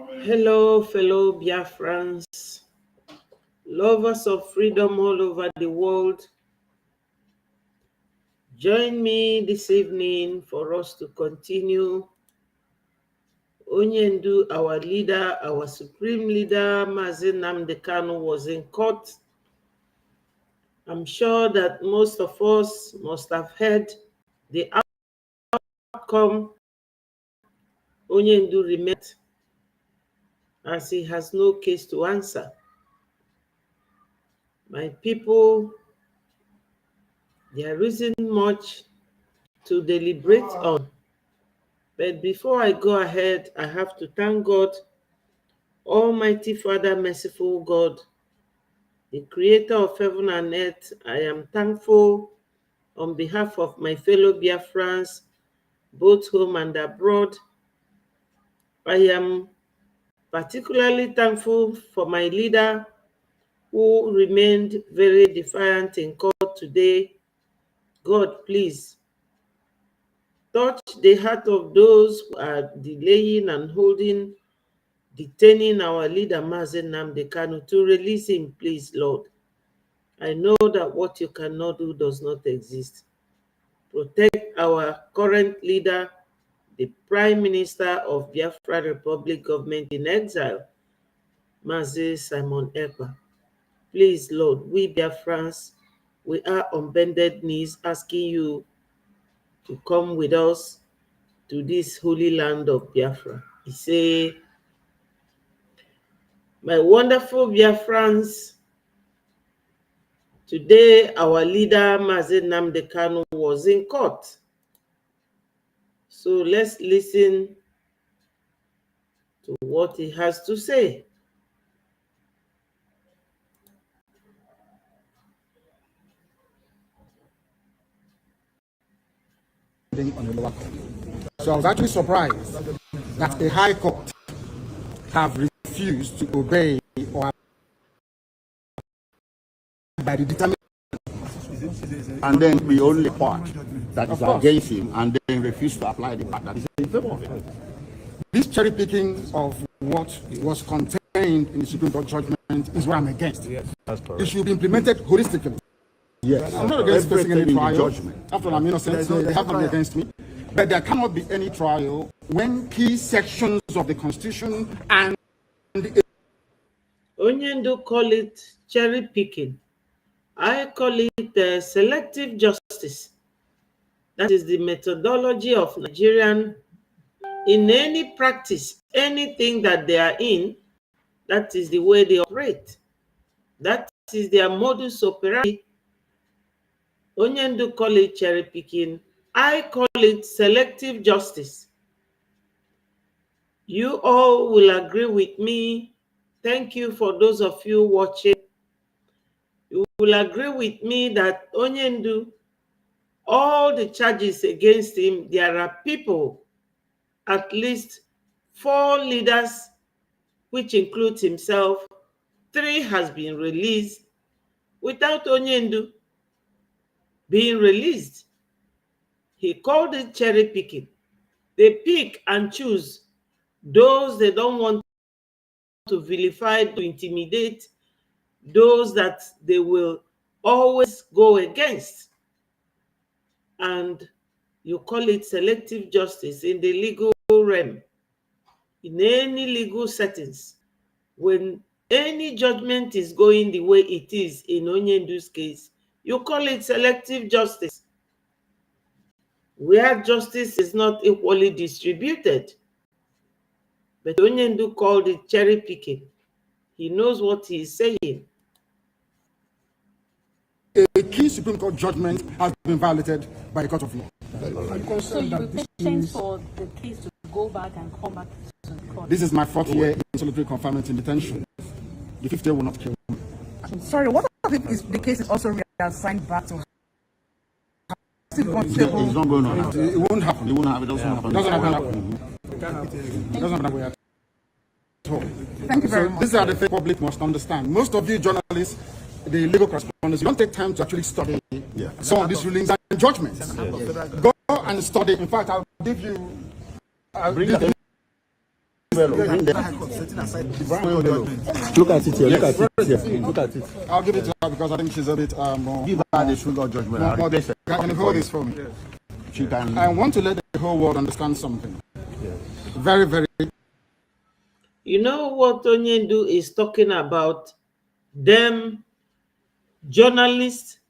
Hello, fellow Biafrans, lovers of freedom all over the world. Join me this evening for us to continue. Unending, our leader, our supreme leader, Mnk Defies, was in court. I'm sure that most of us must have heard the outcome. Unending remained as he has no case to answer. My people, there isn't much to deliberate on. But before I go ahead, I have to thank God, Almighty Father, merciful God, the creator of heaven and earth. I am thankful on behalf of my fellow Biafrans, both home and abroad. I am particularly thankful for my leader, who remained very defiant in court today. God, please touch the heart of those who are delaying and detaining our leader, Mnk Defies, to release him, please, Lord. I know that what you cannot do does not exist. Protect our current leader, the Prime Minister of Biafra Republic Government in Exile, Mazi Simon Ekpa. Please, Lord, we Biafrans, we are on bended knees asking you to come with us to this holy land of Biafra. He say, my wonderful Biafrans, today our leader, Mnk Defies, was in court. So let's listen to what he has to say. So I was actually surprised that the High Court have refused to obey or by the determination. And then we only part that is against him and then refuse to apply the part that is in favor of him. This cherry picking of what was contained in the Supreme Court judgment is what I'm against. Yes, that's correct. It should be implemented holistically. Yes, I'm not against facing any trial. Judgment. After all, I'm innocent, so they have nothing against me. But there cannot be any trial when key sections of the Constitution and Unending call it cherry picking. I call it selective justice. That is the methodology of Nigerian in any practice, anything that they are in, that is the way they operate. That is their modus operandi. Unending call it cherry picking. I call it selective justice. You all will agree with me. Thank you for those of you watching. You will agree with me that Unending, all the charges against him, there are people, at least 4 leaders, which includes himself. 3 has been released without Unending being released. He called it cherry picking. They pick and choose those they don't want to vilify, to intimidate, those that they will always go against. And you call it selective justice in the legal realm. In any legal settings, when any judgment is going the way it is in Unending's case, you call it selective justice. Where justice is not equally distributed. But Unending called it cherry picking. He knows what he is saying. a key Supreme Court judgment has been violated by the court of law. So you will patient for the case to go back and come back to the court? This is my 4th year in solitary confinement in detention. The 5th year will not kill me. Sorry, what if the case is also reassigned back to her? It's not going on. It won't happen. It won't happen. It doesn't happen. It doesn't happen. It doesn't happen that way at all. Thank you very So much. this is how the public must understand. Most of you journalists, the legal correspondents, you don't take time to actually study some of these rulings and judgments. Go and study. In fact, I'll give you Look at it here. Look at it here. Look at it. I'll give it to her because I think she's a bit more. Give her the sugar judgment. Can you hold this for me? She can. I want to let the whole world understand something. Very, very. You know what Unending is talking about? Them journalists.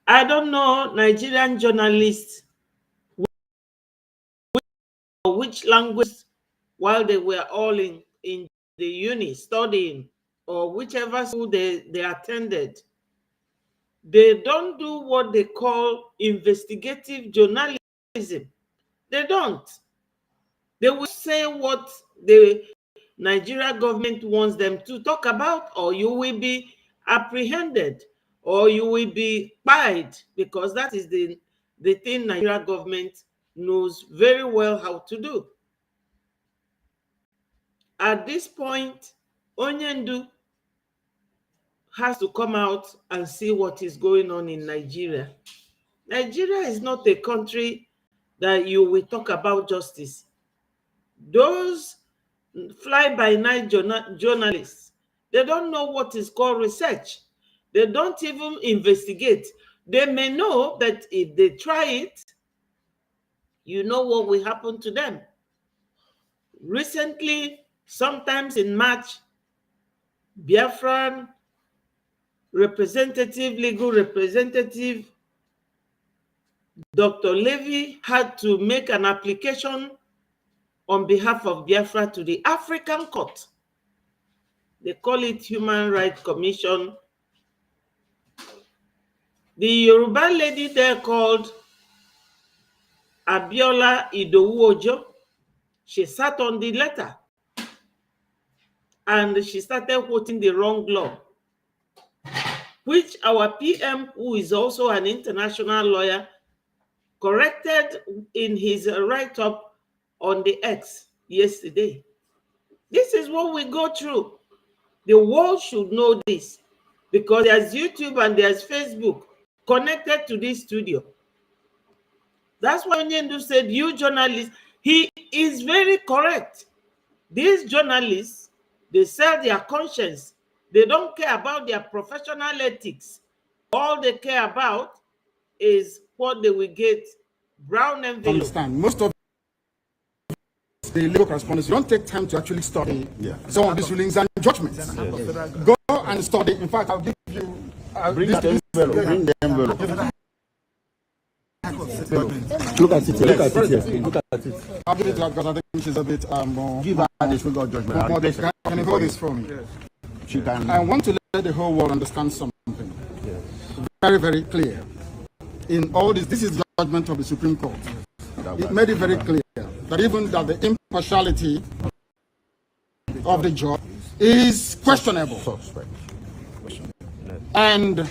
I don't know Nigerian journalists which language while they were all in the uni studying or whichever school they attended. They don't do what they call investigative journalism. They don't. They will say what the Nigeria government wants them to talk about, or you will be apprehended, or you will be fined, because that is the thing Nigeria government knows very well how to do. At this point, Unending has to come out and see what is going on in Nigeria. Nigeria is not a country that you will talk about justice. Those fly-by-night journalists, they don't know what is called research. They don't even investigate. They may know, but if they try it, you know what will happen to them. Recently, sometimes in March, Biafran legal representative, Dr. Levy had to make an application on behalf of Biafra to the African Court. They call it Human Rights Commission. The Yoruba lady there called Abiola Idowu Ojo, she sat on the letter and she started quoting the wrong law, which our PM, who is also an international lawyer, corrected in his write-up on the X yesterday. This is what we go through. The world should know this because there's YouTube and there's Facebook connected to this studio. That's why Unending said, you journalists, he is very correct. These journalists, they sell their conscience. They don't care about their professional ethics. All they care about is what they will get. Brown envelope. Understand. Most of the legal correspondents don't take time to actually study some of these rulings and judgments. Go and study. In fact, I'll give you. Bring that envelope. Bring the envelope. Look at it. Look at it. Look at it. I'll give it to her because I think she's a bit more. Give her the sugar judgment. Can you hold this for me? She can. I want to let the whole world understand something. Very, very clear. In all this is the judgment of the Supreme Court. It made it very clear that even that the impartiality of the judge is questionable. And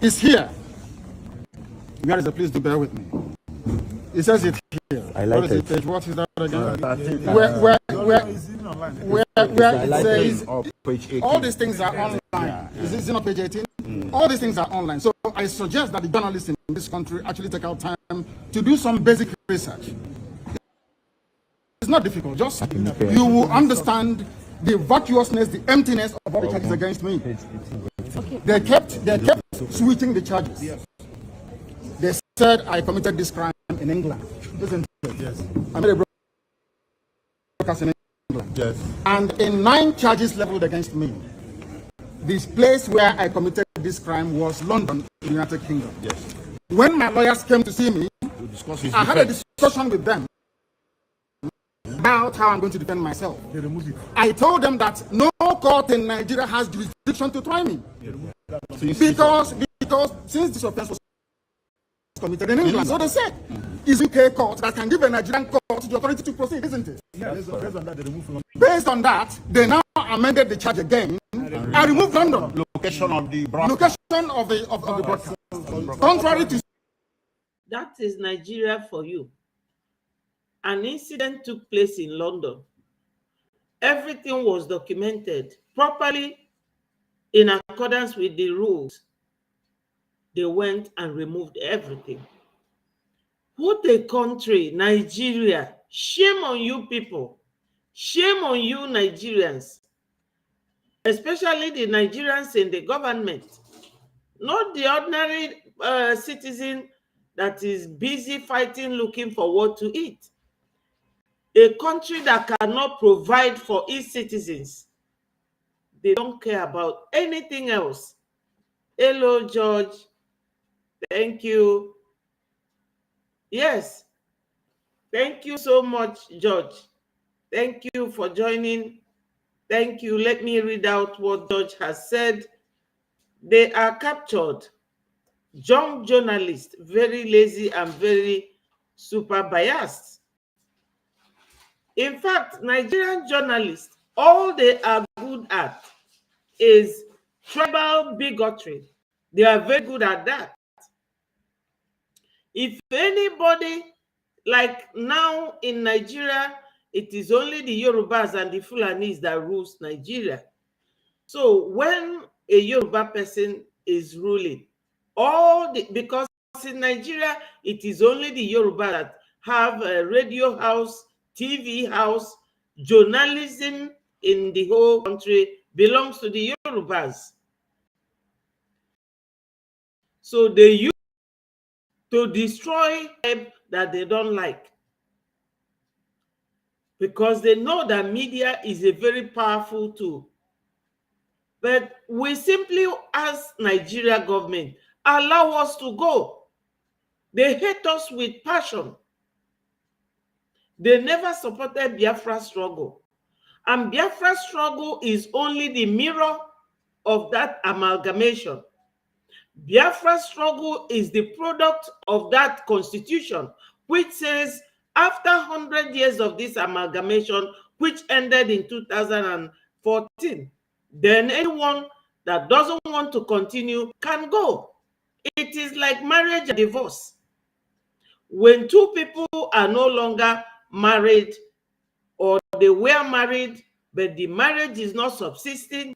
it's here. Where is the please do bear with me? It says it here. I like it. Page? What is that again? Where it says all these things are online. Is it not page 18? All these things are online. So I suggest that the journalists in this country actually take out time to do some basic research. It's not difficult. Just you will understand the vacuousness, the emptiness of all the charges against me. They kept switching the charges. They said I committed this crime in England, isn't it? Yes. I made a broadcast in England. Yes. And in 9 charges leveled against me, this place where I committed this crime was London, the United Kingdom. Yes. When my lawyers came to see me, I had a discussion with them about how I'm going to defend myself. I told them that no court in Nigeria has jurisdiction to try me. Because since this offense was committed in England, so they said, it's UK court that can give a Nigerian court the authority to proceed, isn't it? Based on that, they now amended the charge again and removed London. Location of the broadcast. Location of the broadcast. Contrary to That is Nigeria for you. An incident took place in London. Everything was documented properly in accordance with the rules. They went and removed everything. What a country, Nigeria. Shame on you people. Shame on you, Nigerians, especially the Nigerians in the government, not the ordinary citizen that is busy fighting, looking for what to eat. A country that cannot provide for its citizens, they don't care about anything else. Hello, George. Thank you. Yes. Thank you so much, George. Thank you for joining. Thank you. Let me read out what George has said. They are captured. Young journalists, very lazy and very super biased. In fact, Nigerian journalists, all they are good at is tribal bigotry. They are very good at that. If anybody, like now in Nigeria, it is only the Yorubas and the Fulanis that rules Nigeria. So when a Yoruba person is ruling, because in Nigeria, it is only the Yoruba that have a radio house, TV house, journalism in the whole country belongs to the Yorubas. So they use to destroy that they don't like, because they know that media is a very powerful tool. But we simply ask Nigeria government, allow us to go. They hate us with passion. They never supported Biafra struggle. And Biafra struggle is only the mirror of that amalgamation. Biafra struggle is the product of that constitution, which says after 100 years of this amalgamation, which ended in 2014, then anyone that doesn't want to continue can go. It is like marriage and divorce. When two people are no longer married, or they were married, but the marriage is not subsisting,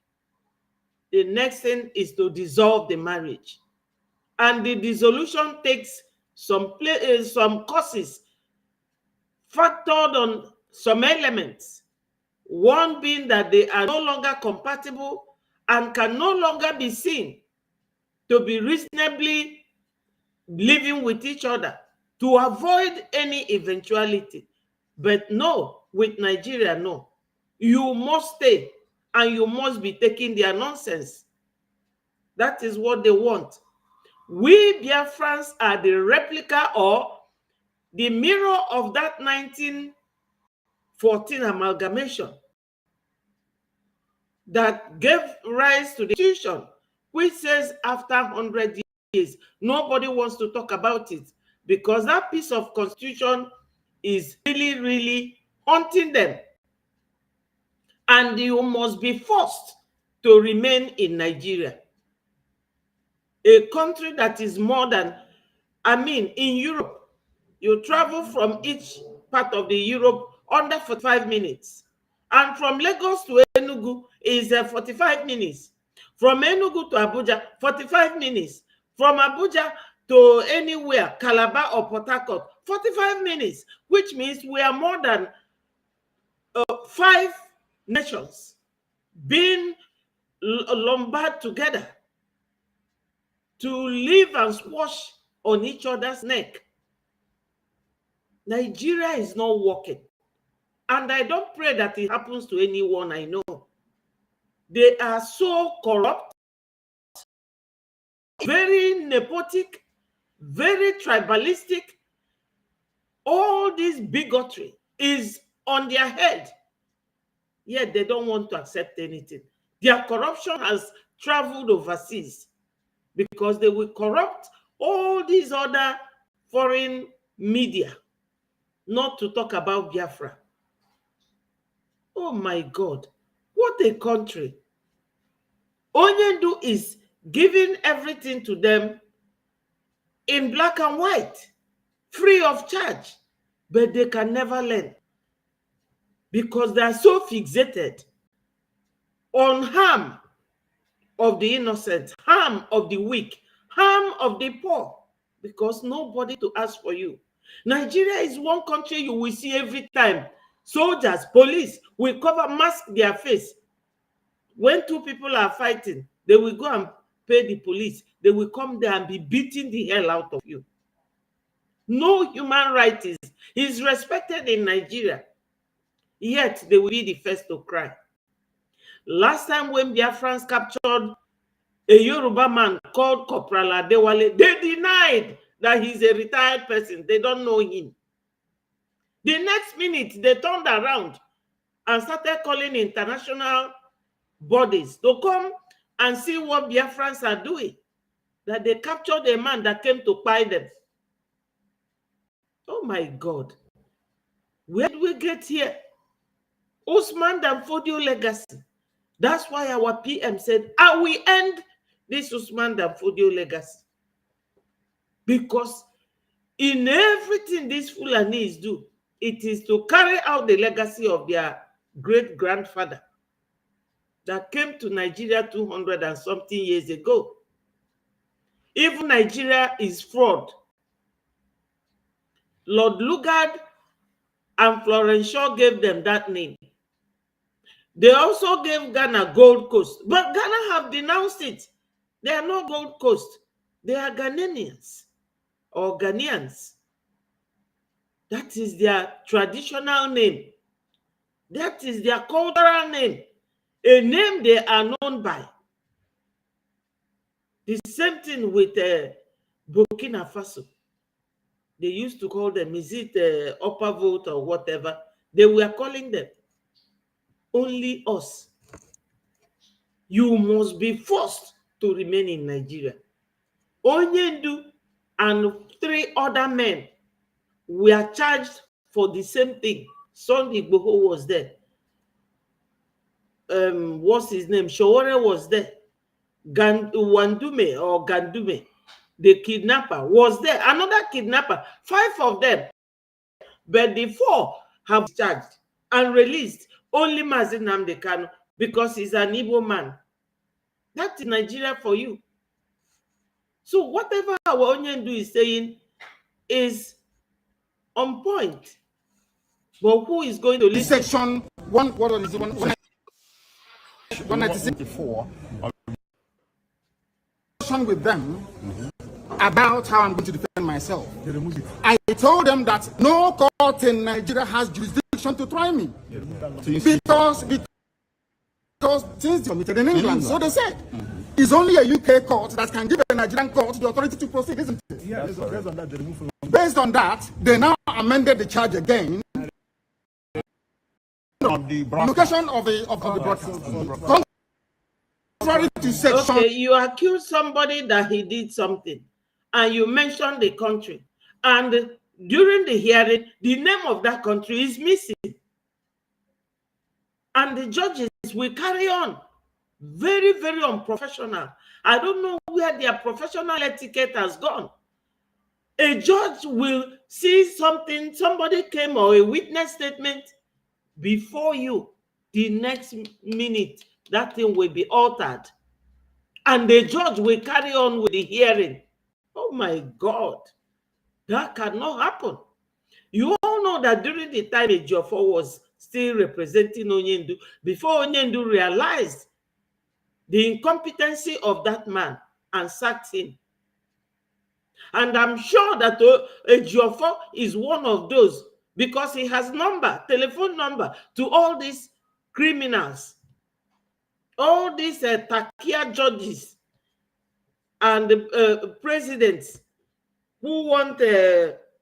the next thing is to dissolve the marriage. And the dissolution takes some causes factored on some elements. One being that they are no longer compatible and can no longer be seen to be reasonably living with each other, to avoid any eventuality. But no, with Nigeria, no. You must stay and you must be taking their nonsense. That is what they want. We Biafrans are the replica or the mirror of that 1914 amalgamation that gave rise to the constitution, which says after 100 years, nobody wants to talk about it because that piece of constitution is really, really haunting them. And you must be forced to remain in Nigeria, a country that is more than, in Europe, you travel from each part of the Europe under 45 minutes. And from Lagos to Enugu is 45 minutes. From Enugu to Abuja, 45 minutes. From Abuja to anywhere, Calabar or Port Harcourt, 45 minutes, which means we are more than 5 nations being lumbard together to live and squash on each other's neck. Nigeria is not working. And I don't pray that it happens to anyone I know. They are so corrupt, very nepotic, very tribalistic. All this bigotry is on their head. Yet they don't want to accept anything. Their corruption has traveled overseas because they will corrupt all these other foreign media, not to talk about Biafra. Oh my God, what a country. Onyendu is giving everything to them in black and white, free of charge, but they can never learn because they are so fixated on harm of the innocent, harm of the weak, harm of the poor, because nobody to ask for you. Nigeria is one country you will see every time Soldiers, police will cover, mask their face. When two people are fighting, they will go and pay the police. They will come there and be beating the hell out of you. No human right is respected in Nigeria. Yet they will be the first to cry. Last time when Biafrans captured a Yoruba man called Corporal Adewale, they denied that he's a retired person. They don't know him. The next minute, they turned around and started calling international bodies to come and see what Biafrans are doing. That they captured a man that came to buy them. Oh my God. Where did we get here? Usman Dan Fodio legacy. That's why our PM said, I will end this Usman Dan Fodio legacy. Because in everything these Fulanis do, it is to carry out the legacy of their great-grandfather that came to Nigeria 200 and something years ago. Even Nigeria is fraud. Lord Lugard and Florence Shaw gave them that name. They also gave Ghana Gold Coast, but Ghana have denounced it. They are not Gold Coast. They are Ghanaians or Ghanaians. That is their traditional name. That is their cultural name. A name they are known by. The same thing with Burkina Faso. They used to call them, is it upper vote or whatever? They were calling them. Only us. You must be forced to remain in Nigeria. Onyendu and 3 other men were charged for the same thing. Sunday Igboho was there. What's his name? Showore was there. Wandume or Gandume, the kidnapper, was there. Another kidnapper, 5 of them. But the 4 have been charged and released. Only Mazi Nnamdi Kanu, because he's an Igbo man. That's Nigeria for you. So whatever our Onyendu is saying is on point. But who is going to listen? Section 1, what is it? 194. With them about how I'm going to defend myself. I told them that no court in Nigeria has jurisdiction to try me. Because since they committed in England, so they said. It's only a UK court that can give a Nigerian court the authority to proceed, isn't it? Yeah, based on that, they now amended the charge again. The location of the broadcast. To section. Okay, you accuse somebody that he did something, and you mention the country, and during the hearing, the name of that country is missing, and the judges will carry on. Very, very unprofessional. I don't know where their professional etiquette has gone. A judge will see something, somebody came or a witness statement before you. The next minute, that thing will be altered. And the judge will carry on with the hearing. Oh my God. That cannot happen. You all know that during the time Ejiofor was still representing Onyendu, before Onyendu realized the incompetency of that man and sacked him. And I'm sure that Ejiofor is one of those, because he has telephone number to all these criminals, all these Takia judges and presidents who want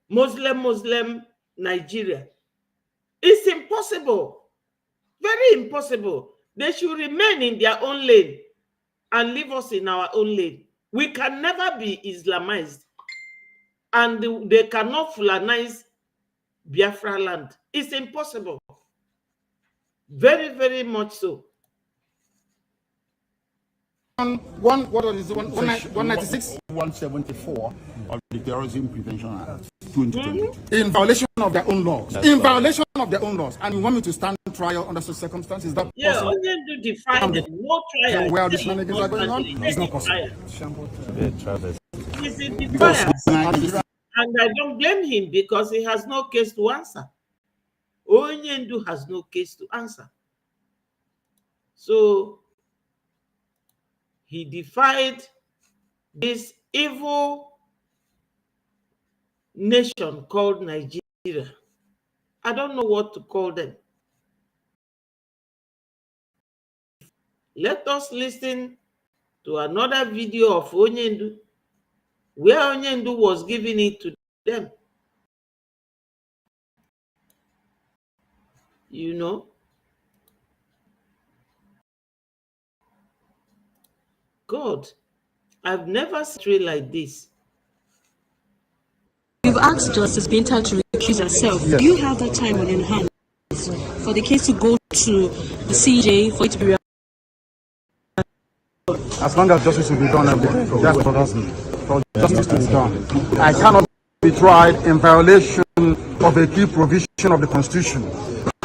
Muslim Nigeria. It's impossible. Very impossible. They should remain in their own lane and leave us in our own lane. We can never be Islamized, and they cannot Fulanize Biafra land. It's impossible. Very, very much so. 196? 174 of the Terrorism Prevention Act 2020. In violation of their own laws. In violation of their own laws. And you want me to stand trial under such circumstances? Is that possible? Unending Defies no trial. Where these shenanigans are going on? It's not possible. He's in defiance. And I don't blame him, because he has no case to answer. Onyendu has no case to answer. So he defied this evil nation called Nigeria. I don't know what to call them. Let us listen to another video of Onyendu, where Onyendu was giving it to them. You know, God, I've never seen like this. You've asked Justice Binta to recuse herself. Yes. Do you have that time on your hands for the case to go to the CJ for it to be? As long as justice will be done, that's what bothers me. For justice to be done. I cannot be tried in violation of a key provision of the Constitution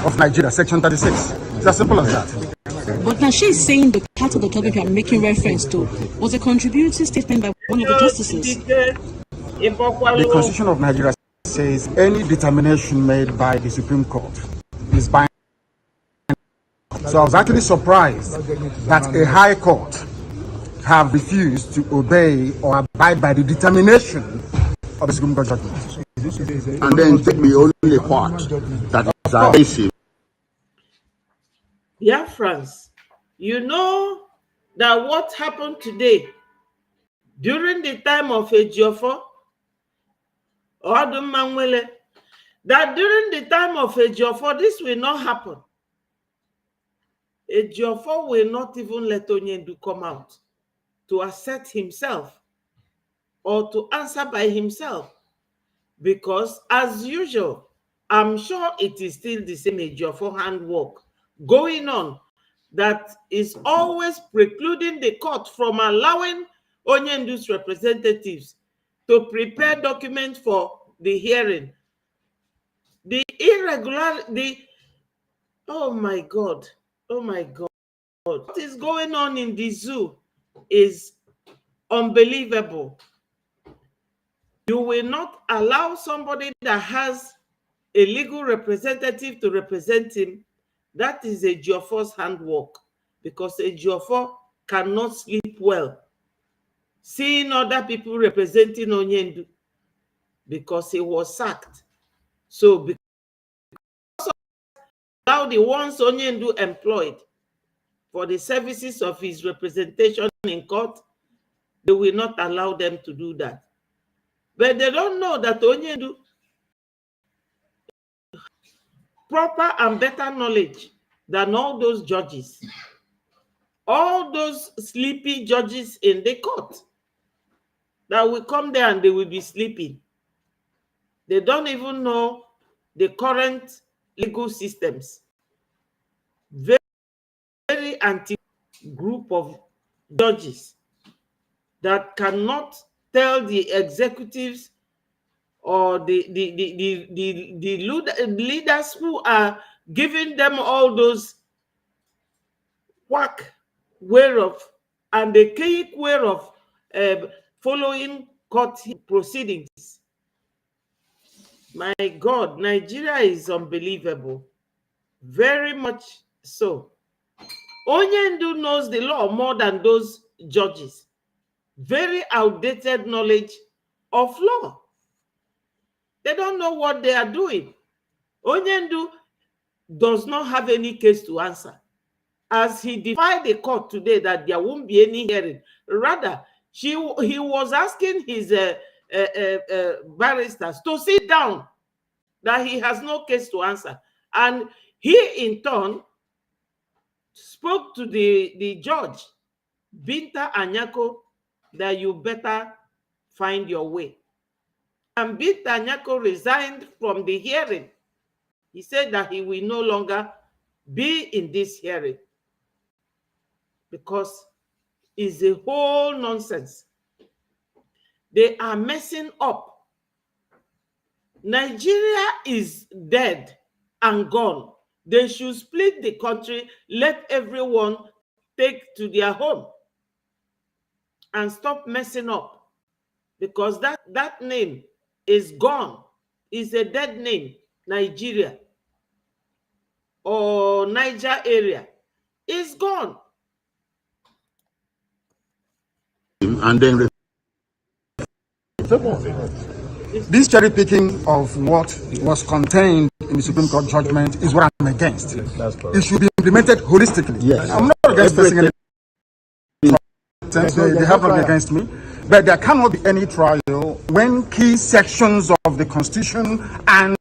of Nigeria, Section 36. It's as simple as that. But now she's saying the part of the topic I'm making reference to was a contributory statement by one of the justices. The Constitution of Nigeria says any determination made by the Supreme Court is binding. So I was actually surprised that a high court have refused to obey or abide by the determination of the Supreme Court judgment. And then take the only part that is against him. Yeah, France, you know that what happened today during the time of Ejiofor, Odummanwele, that during the time of Ejiofor, this will not happen. Ejiofor will not even let Onyendu come out to assert himself or to answer by himself, because as usual, I'm sure it is still the same Ejiofor handwork going on that is always precluding the court from allowing Onyendu's representatives to prepare documents for the hearing. Oh my God, what is going on in the zoo is unbelievable. You will not allow somebody that has a legal representative to represent him. That is Ejiofor's handwork, because Ejiofor cannot sleep well seeing other people representing Onyendu, because he was sacked. So because of now the ones Onyendu employed for the services of his representation in court, they will not allow them to do that. But they don't know that Onyendu proper and better knowledge than all those judges, all those sleepy judges in the court that will come there and they will be sleeping. They don't even know the current legal systems. Very, very anti group of judges that cannot tell the executives or the leaders who are giving them all those whack way of and the chaotic way of following court proceedings. My God, Nigeria is unbelievable. Very much so. Onyendu knows the law more than those judges. Very outdated knowledge of law. They don't know what they are doing. Onyendu does not have any case to answer. As he defied the court today that there won't be any hearing, rather, he was asking his barristers to sit down, that he has no case to answer. And he, in turn, spoke to the judge, Binta Anyako, that you better find your way. And Binta Anyako resigned from the hearing. He said that he will no longer be in this hearing because it's a whole nonsense. They are messing up. Nigeria is dead and gone. They should split the country, let everyone take to their home and stop messing up, because that name is gone. It's a dead name, Nigeria. or Niger area is gone. And then this cherry picking of what was contained in the Supreme Court judgment is what I'm against. It should be implemented holistically. Yes. I'm not against facing any trial. They have not been against me. But there cannot be any trial when key sections of the Constitution and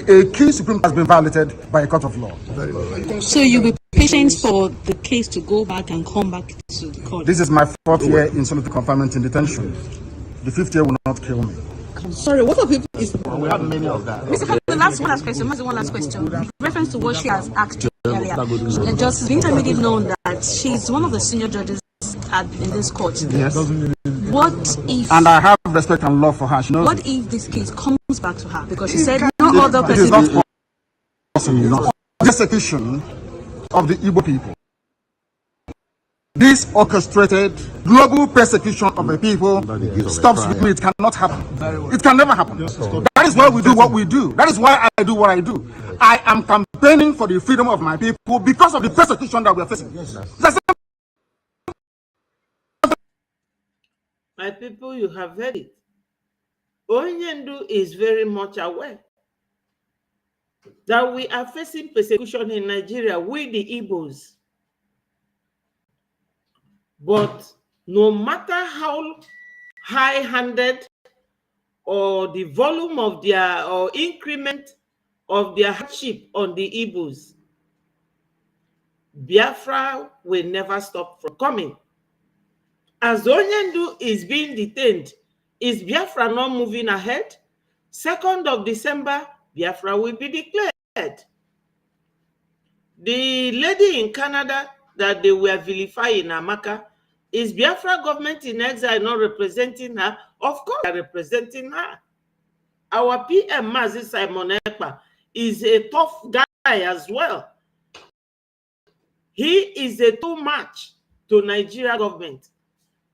a key Supreme Court has been violated by a court of law. So you'll be patient for the case to go back and come back to the court? This is my 4th year in solitary confinement in detention. The 5th year will not kill me. Sorry, what of people is... we have many of that. Mr. Khan, the last one last question. What's the one last question? In reference to what she has asked you earlier, Justice Binta made it known that she's one of the senior judges in this court. Yes. What if... And I have respect and love for her. She knows. What if this case comes back to her? Because she said no other It is person... not possible. Persecution of the Igbo people. This orchestrated global persecution of the people stops with me. It cannot happen. It can never happen. That is why we do what we do. That is why I do what I do. I am campaigning for the freedom of my people because of the persecution that we are facing. My people, you have heard it. Onyendu is very much aware that we are facing persecution in Nigeria with the Igbos. But no matter how high-handed or the volume of their or increment of their hardship on the Igbos, Biafra will never stop from coming. As Onyendu is being detained, is Biafra not moving ahead? 2nd of December, Biafra will be declared. The lady in Canada that they were vilifying, Amaka, is Biafra government in exile not representing her? Of course, they are representing her. Our PM, Mazi Simon Ekpa, is a tough guy as well. He is a too much to Nigeria government.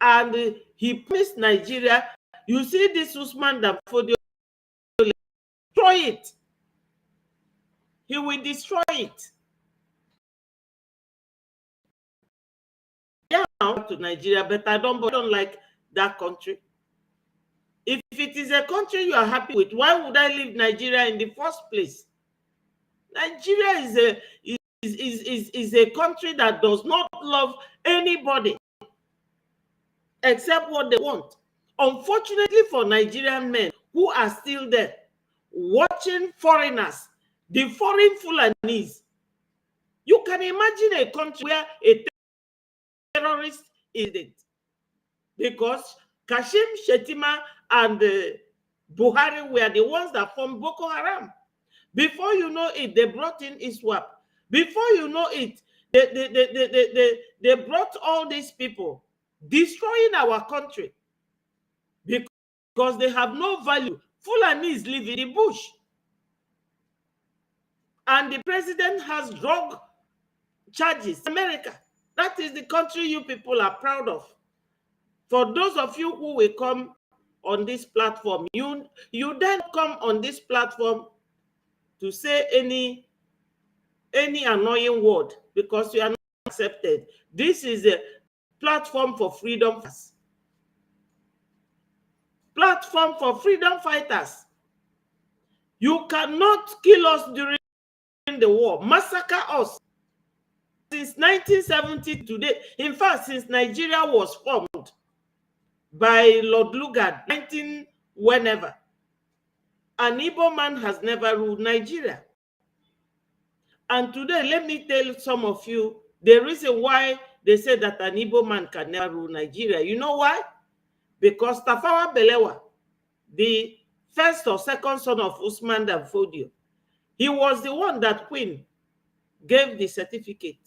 And he promised Nigeria, you see this Usman Danfodio, destroy it. He will destroy it. Yeah, to Nigeria, but I don't like that country. If it is a country you are happy with, why would I leave Nigeria in the first place? Nigeria is a country that does not love anybody except what they want. Unfortunately for Nigerian men who are still there, watching foreigners, the foreign Fulanis, you can imagine a country where a terrorist is it. Because Kashim Shettima and Buhari were the ones that formed Boko Haram. Before you know it, they brought in ISWAP. Before you know it, they brought all these people, destroying our country because they have no value. Fulanis live in the bush. And the president has drug charges. America, that is the country you people are proud of. For those of you who will come on this platform, you then come on this platform to say any annoying word because you are not accepted. This is a platform for freedom. Platform for freedom fighters. You cannot kill us during the war, massacre us. Since 1970 today, in fact, since Nigeria was formed by Lord Lugard, 19 whenever, an Igbo man has never ruled Nigeria. And today, let me tell some of you the reason why they say that an Igbo man can never rule Nigeria. You know why? Because Tafawa Balewa, the first or second son of Usman Danfodio, he was the one that Queen gave the certificate.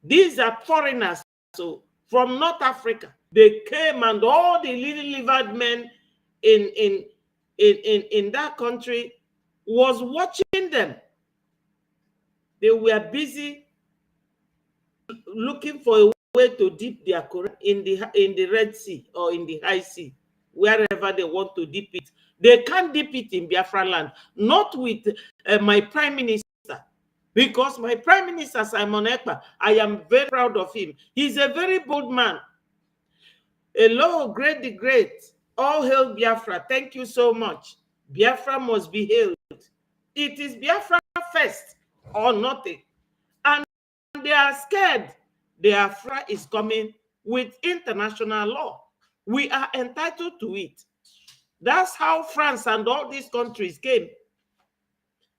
These are foreigners, so from North Africa. They came and all the little-livered men in that country was watching them. They were busy looking for a way to dip their Quran in the Red Sea or in the High Sea, wherever they want to dip it. They can't dip it in Biafra land, not with my prime minister. Because my Prime Minister, Simon Ekpa, I am very proud of him. He's a very bold man. Hello, great the great. All hail Biafra. Thank you so much. Biafra must be hailed. It is Biafra first or nothing. And they are scared. Biafra is coming with international law. We are entitled to it. That's how France and all these countries came.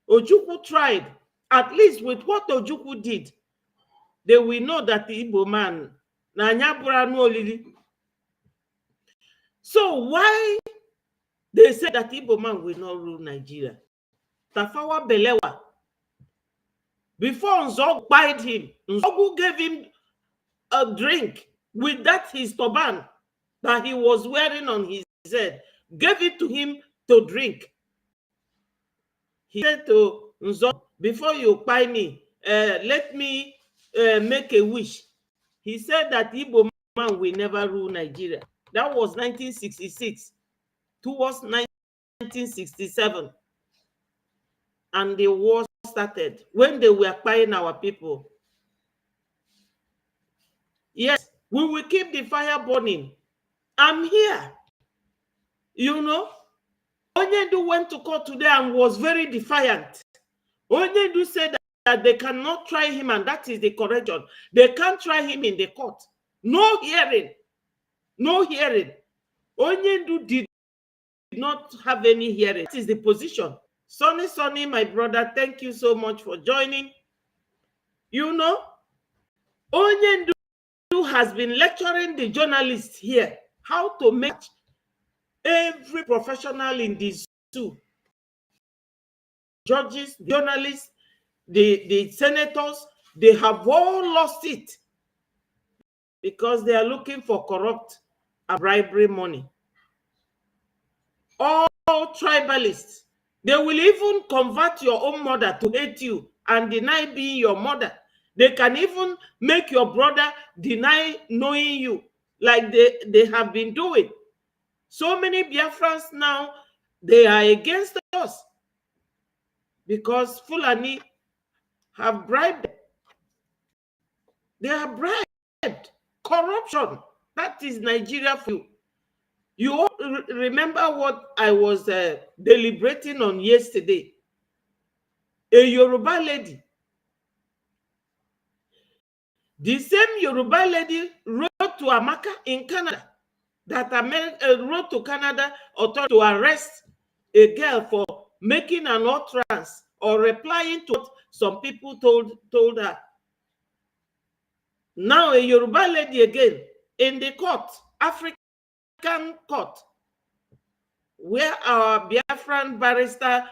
Ojukwu tried. At least with what Ojukwu did, they will know that the Igbo man na nyabura no olili. So why they say that Igbo man will not rule Nigeria? Tafawa Belewa. Before Nzog bite him, Nzogu gave him a drink with that his turban that he was wearing on his head. Gave it to him to drink. He said to Nzog, before you buy me, let me make a wish. He said that Igbo man will never rule Nigeria. That was 1966 towards 1967. And the war started when they were buying our people. Yes, we will keep the fire burning. I'm here. You know, Onyendu went to court today and was very defiant. Onyendu said that they cannot try him, and that is the correction. They can't try him in the court. No hearing. No hearing. Onyendu did not have any hearing. That is the position. Sonny, my brother, thank you so much for joining. You know, Onyendu has been lecturing the journalists here how to make every professional in this zoo. Judges, journalists, the senators, they have all lost it because they are looking for corrupt and bribery money. All tribalists, they will even convert your own mother to hate you and deny being your mother. They can even make your brother deny knowing you, like they have been doing. So many Biafrans now, they are against us because Fulani have bribed them. They are bribed. Corruption. That is Nigeria for you. You all remember what I was deliberating on yesterday? A Yoruba lady. The same Yoruba lady wrote to Amaka in Canada that wrote to Canada authority to arrest a girl for making an utterance or replying to what some people told her. Now a Yoruba lady again in the court, African court, where our Biafran barrister,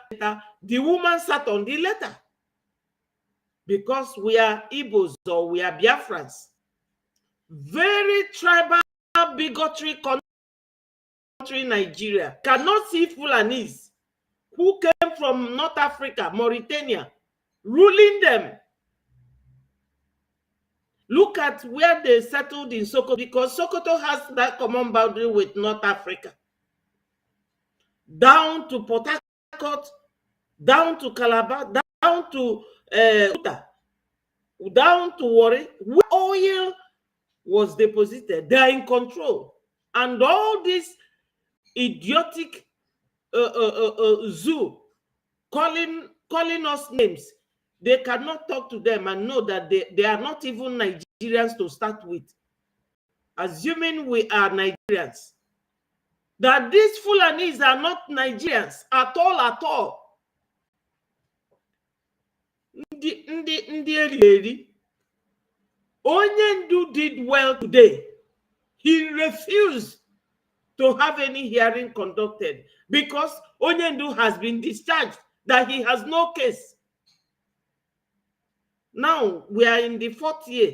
the woman sat on the letter because we are Igbos or we are Biafrans. Very tribal, bigotry country, Nigeria. Cannot see Fulanis who came from North Africa, Mauritania, ruling them. Look at where they settled in Sokoto, because Sokoto has that common boundary with North Africa. Down to Port Harcourt, down to Calabar, down to Utah, down to Warri, where oil was deposited. They are in control. And all this idiotic zoo calling us names, they cannot talk to them and know that they are not even Nigerians to start with. Assuming we are Nigerians. That these Fulanis are not Nigerians at all. Onyendu did well today. He refused to have any hearing conducted because Onyendu has been discharged, that he has no case. Now we are in the 4th year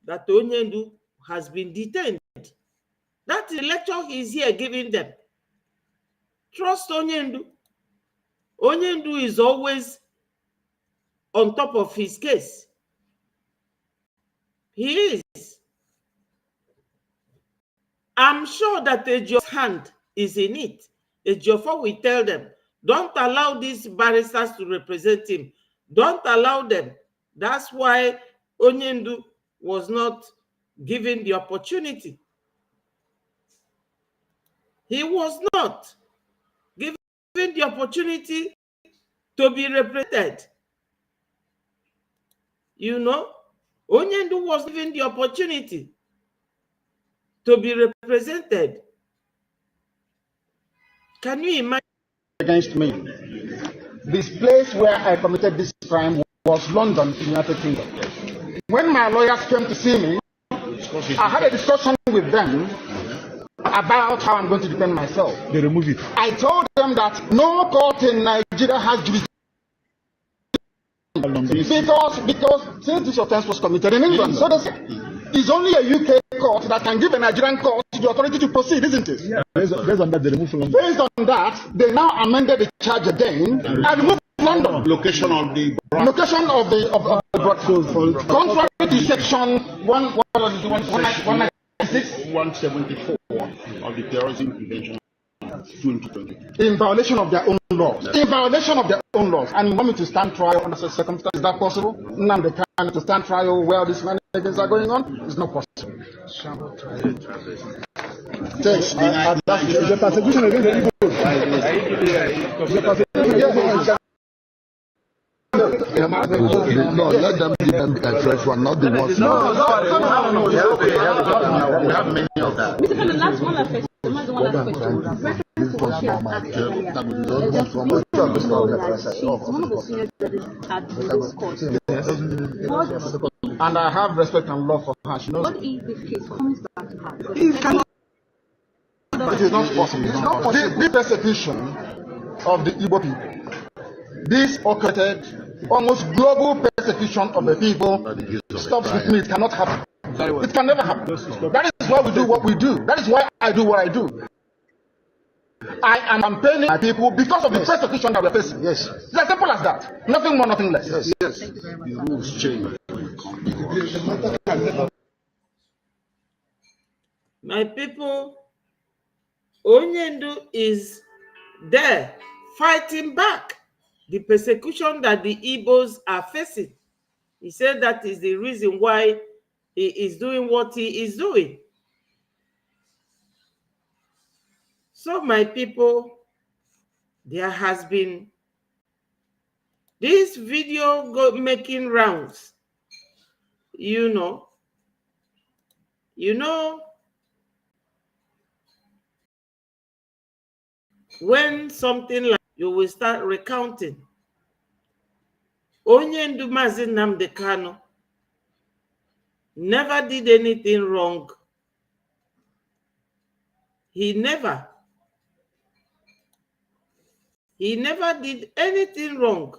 that Onyendu has been detained. That is the lecture he is here giving them. Trust Onyendu. Onyendu is always on top of his case. He is. I'm sure that Ejio's hand is in it. Ejiofor will tell them, don't allow these barristers to represent him. Don't allow them. That's why Onyendu was not given the opportunity. He was not given the opportunity to be represented. You know, Onyendu was given the opportunity to be represented. Can you imagine? Against me. This place where I committed this crime was London, United Kingdom. When my lawyers came to see me, I had a discussion with them about how I'm going to defend myself. They remove it. I told them that no court in Nigeria has jurisdiction because since this offense was committed in England, so they said it's only a UK court that can give a Nigerian court the authority to proceed, isn't it? Yeah. Based on that, they remove London. Based on that, they now amended the charge again and removed London. Location of the broadcast. Contrary to section 174 of the Terrorism Prevention 2020. In violation of their own laws. In violation of their own laws. And you want me to stand trial under such circumstances? Is that possible? Nnamdi Kanu to stand trial where these managers are going on? It's not possible. The persecution against the No, let them give them a fresh one, not the ones. No. We have many of that. Mr. Kanu, last one last question. Reference to what she has asked earlier. She's one of the senior judges at this court. And I have respect and love for her. She knows What if this case comes back to her? it is not possible. The persecution of the Igbo people, this occulted, almost global persecution of the people, stops with me. It cannot happen. It can never happen. That is why we do what we do. That is why I do what I do. I am campaigning my people because of the persecution that we're facing. Yes. It's as simple as that. Nothing more, nothing less. Yes. The rules change. My people, Onyendu is there fighting back the persecution that the Igbos are facing. He said that is the reason why he is doing what he is doing. So, my people, there has been this video making rounds. You know, when something like you will start recounting. Onyendu Mazi Nnamdi Kanu never did anything wrong. He never did anything wrong.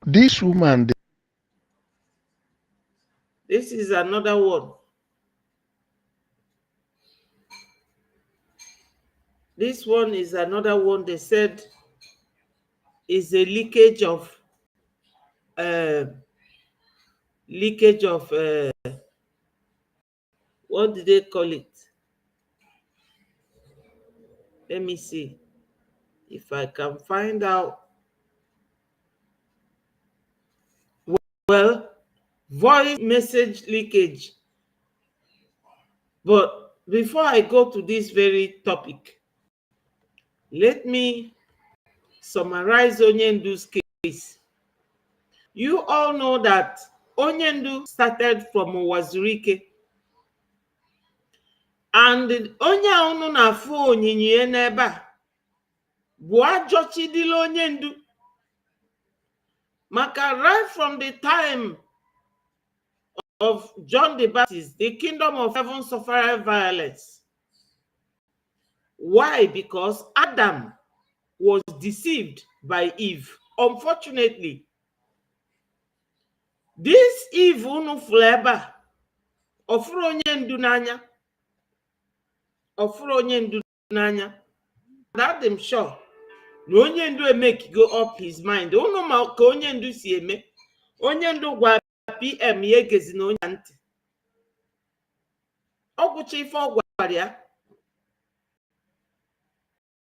This woman. This is another one. This one is another one. They said is a leakage of what did they call it? Let me see if I can find out. Well, voice message leakage. But before I go to this very topic, let me summarize Onyendu's case. You all know that Onyendu started from Wazirike. And onye unu na afụ onyinye n'ebe a bụ ajọ Chidilo Onyendu. Maka right from the time of John the Baptist, the kingdom of heaven suffered violence. Why? Because Adam was deceived by Eve. Unfortunately, this Eve unu fleba ofuru Onyendu n'anya. That I'm sure. No Onyendu make go up his mind. Unu ma ka Onyendu si eme. Onyendu gwa PM yegezi na onye ntị. Ọgwụcha ife ọgwara ya.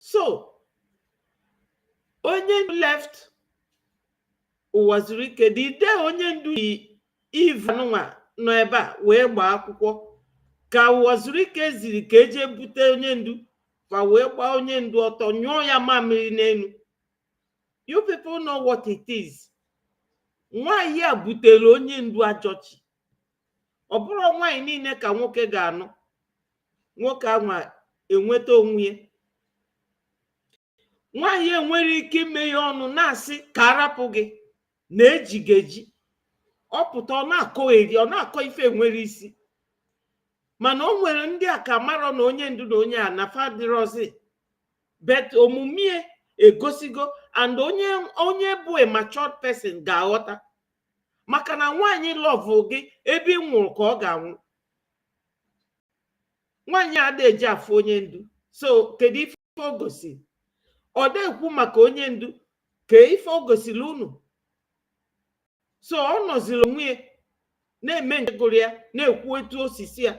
So onye left Ụwazurike the day onye ndu Eve nwa nọ ebe a wee gbaa akwụkwọ ka Ụwazurike ziri ka eje bute onye ndu ma wee gbaa onye ndu ọtọ nyụọ ya mamịrị n'elu. You people know what it is. Nwaanyị a butere onye ndu ajọchi. Ọ bụrụ nwaanyị niile ka nwoke ga-anụ. Nwoke anwa enweta onwe ya. Nwaanyị enwere ike ime ya ọnụ na-asị ka arapụ gị na ejigeji. Ọ pụta ọ na-akọ eri, ọ na-akọ ife enwere isi. Mana o nwere ndị a ka marọ na onye ndu na onye a nafa dịrọzi. Bet omume egosigo and onye bụ a matured person ga-aghọta. Maka na nwaanyị lọvụ gị ebe ị nwụrụ ka ọ ga-anwụ. Nwaanyị a na-eji afụ onye ndu. So kedu ife o gosiri? Ọ na-ekwu maka onye ndu ka ife o gosiri unu. So ọ nọziri onwe na-eme ngegoro ya na-ekwu etu osisi ya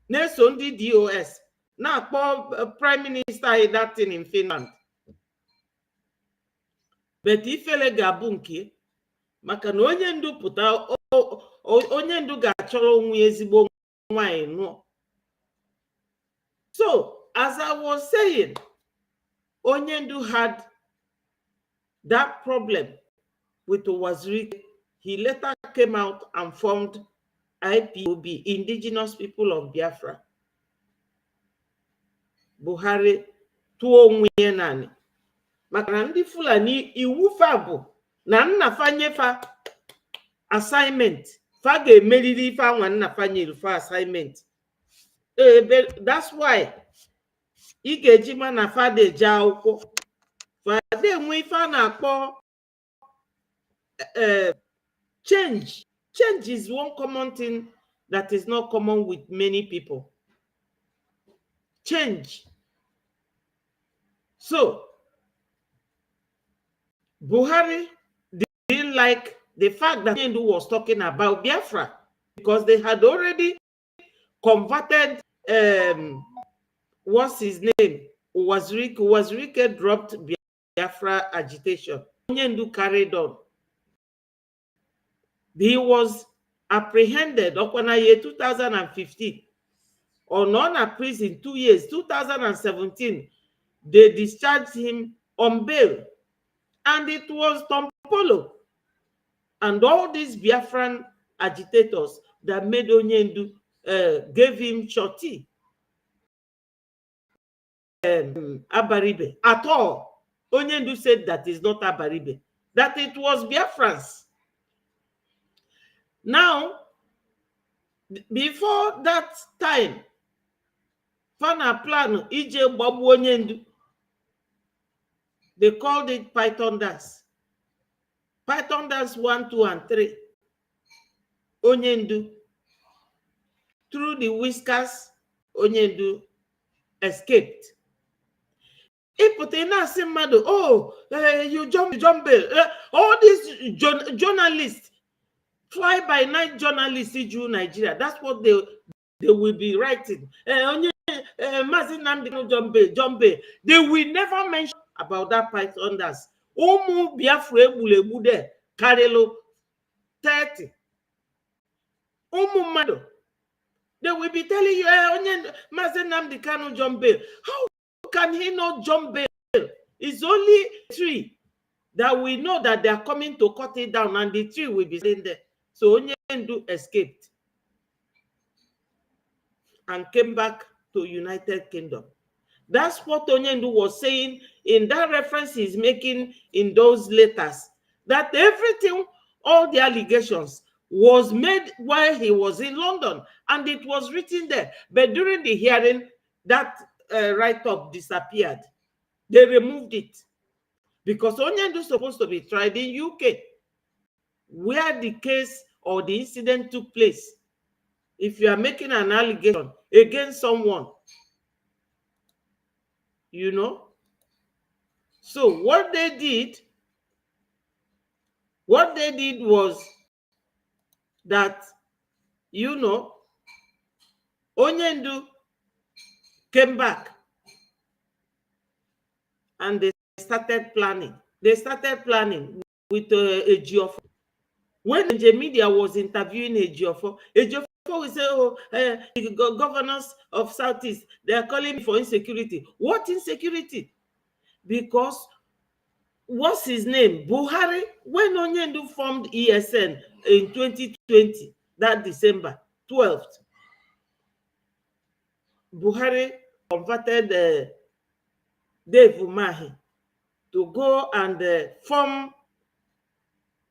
na-eso ndị DOS na-akpọ prime minister anyị that thing in Finland. Bet ifele ga-abụ nke maka na onye ndu pụta onye ndu ga-achọrọ onwe ezigbo nwaanyị nụọ. So as I was saying, onye ndu had that problem with Ụwazurike. He later came out and formed IPOB, Indigenous People of Biafra. Buhari tụọ onwe ya naanị. Maka na ndị Fulani iwu fa bụ na nnafa nyefa assignment. Fa ga-emeriri ife anwa nnafa nyere fa assignment. That's why ị ga-eji ma na fa de eje akwụkwọ. Fa de enwe ife a na-akpọ change. Change is one common thing that is not common with many people. Change. So, Buhari didn't like the fact that Ndu was talking about Biafra because they had already converted, what's his name? Ụwazurike. Ụwazurike dropped Biafra agitation. Ndu carried on. He was apprehended in year 2015 or non prison 2 years. 2017, they discharged him on bail, and it was Tom Polo and all these Biafran agitators that made Onyendu gave him shorty Abaribe. At all, Onyendu said that is not Abaribe, that it was Biafrans. Now, before that time, Fana plan Ije Babu Onyendu, they called it Python dance. Python dance 1, 2, and 3. Onyendu, through the whiskers, Onyendu escaped. Oh, you jump bail. All these journalists, fly-by-night journalists in Nigeria, that's what they will be writing. They will never mention about that Python dance. Omu Biafra Bulebu there, Karelo 30. Omu Mado. They will be telling you, Mazenam Kanu jump bail. How can he not jump bail? It's only 3 that we know that they are coming to cut it down, and the 3 will be staying there. So Onyendu escaped and came back to United Kingdom. That's what Onyendu was saying in that reference he's making in those letters, that everything, all the allegations was made while he was in London, and it was written there. But during the hearing, that write-up disappeared. They removed it because Onyendu is supposed to be tried in UK, where the case or the incident took place. If you are making an allegation against someone, you know. So what they did was that, you know, Onyendu came back and they started planning. They started planning with Ejiofor. When the media was interviewing Ejiofor will say, oh, the governors of Southeast, they are calling me for insecurity. What insecurity? Because what's his name? Buhari, when Onyendu formed ESN in 2020, that December 12th, Buhari converted Dave Umahi to go and form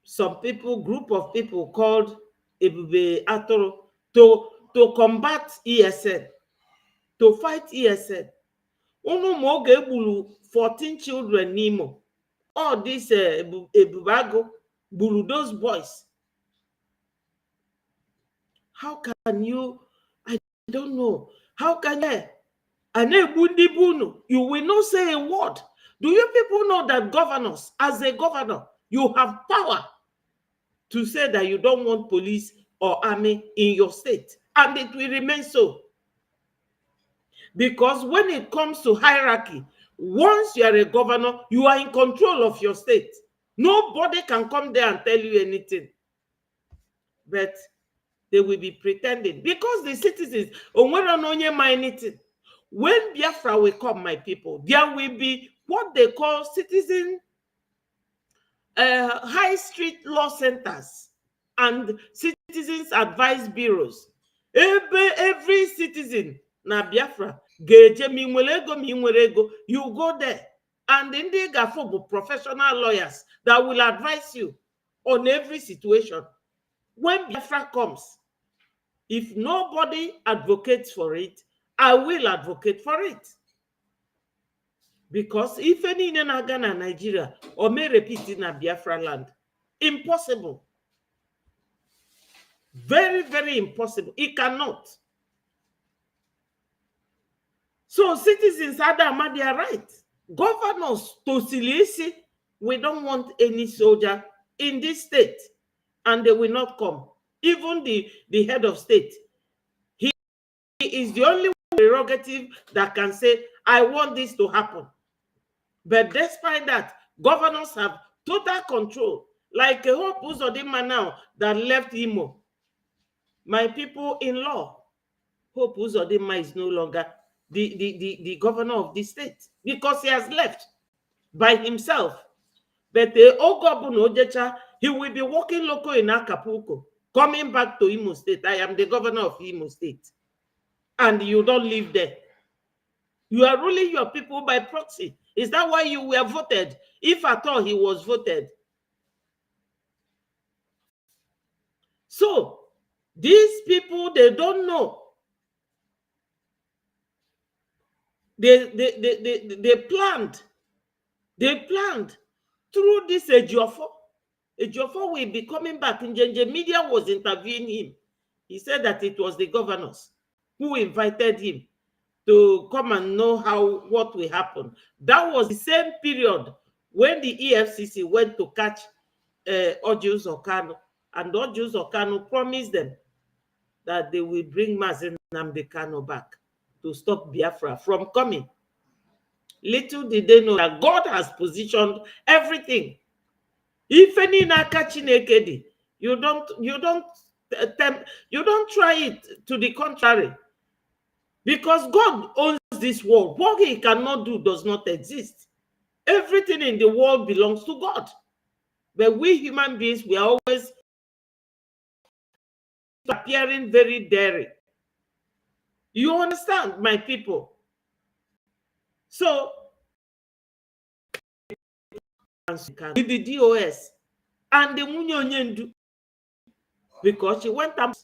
some people, group of people called Ebube Atoro to combat ESN, to fight ESN. Unu moge bulu 14 children Nimo. All this Ebubago bulu those boys. How can you? I don't know. How can you will not say a word? Do you people know that governors, as a governor, you have power to say that you don't want police or army in your state, and it will remain so? Because when it comes to hierarchy, once you are a governor, you are in control of your state. Nobody can come there and tell you anything. But they will be pretending because the citizens, when Biafra will come, my people, there will be what they call citizen high street law centers and citizens advice bureaus. Every citizen na Biafra ga-eje you go there, and ndị gafo bụ professional lawyers that will advise you on every situation. When Biafra comes, if nobody advocates for it, I will advocate for it. Because if any in Ghana, Nigeria, or may repeat in a Biafra land, impossible. Very, very impossible. It cannot. So citizens are their right. Governors to Silisi, we don't want any soldier in this state, and they will not come. Even the head of state, he is the only prerogative that can say, I want this to happen. But despite that, governors have total control. Like Hope Uzodinma now that left Imo. My people in law, Hope Uzodinma is no longer the governor of the state because he has left by himself. But the Ogobuno Ojecha, he will be working local in Acapulco, coming back to Imo State. I am the governor of Imo State. And you don't live there. You are ruling your people by proxy. Is that why you were voted? If at all he was voted. So, these people, they don't know. They planned. They planned through this Ejiofor. Ejiofor will be coming back. Njenje media was interviewing him. He said that it was the governors who invited him to come and know what will happen. That was the same period when the EFCC went to catch Ojus Okano, and Ojus Okano promised them that they will bring Mazen Nnamdi Kanu back to stop Biafra from coming. Little did they know that God has positioned everything. If any naka Chineke, you don't try it to the contrary. Because God owns this world. What he cannot do does not exist. Everything in the world belongs to God. But we human beings, we are always appearing very daring. You understand, my people? So, with the DOS and the Munyonyendu, because she went up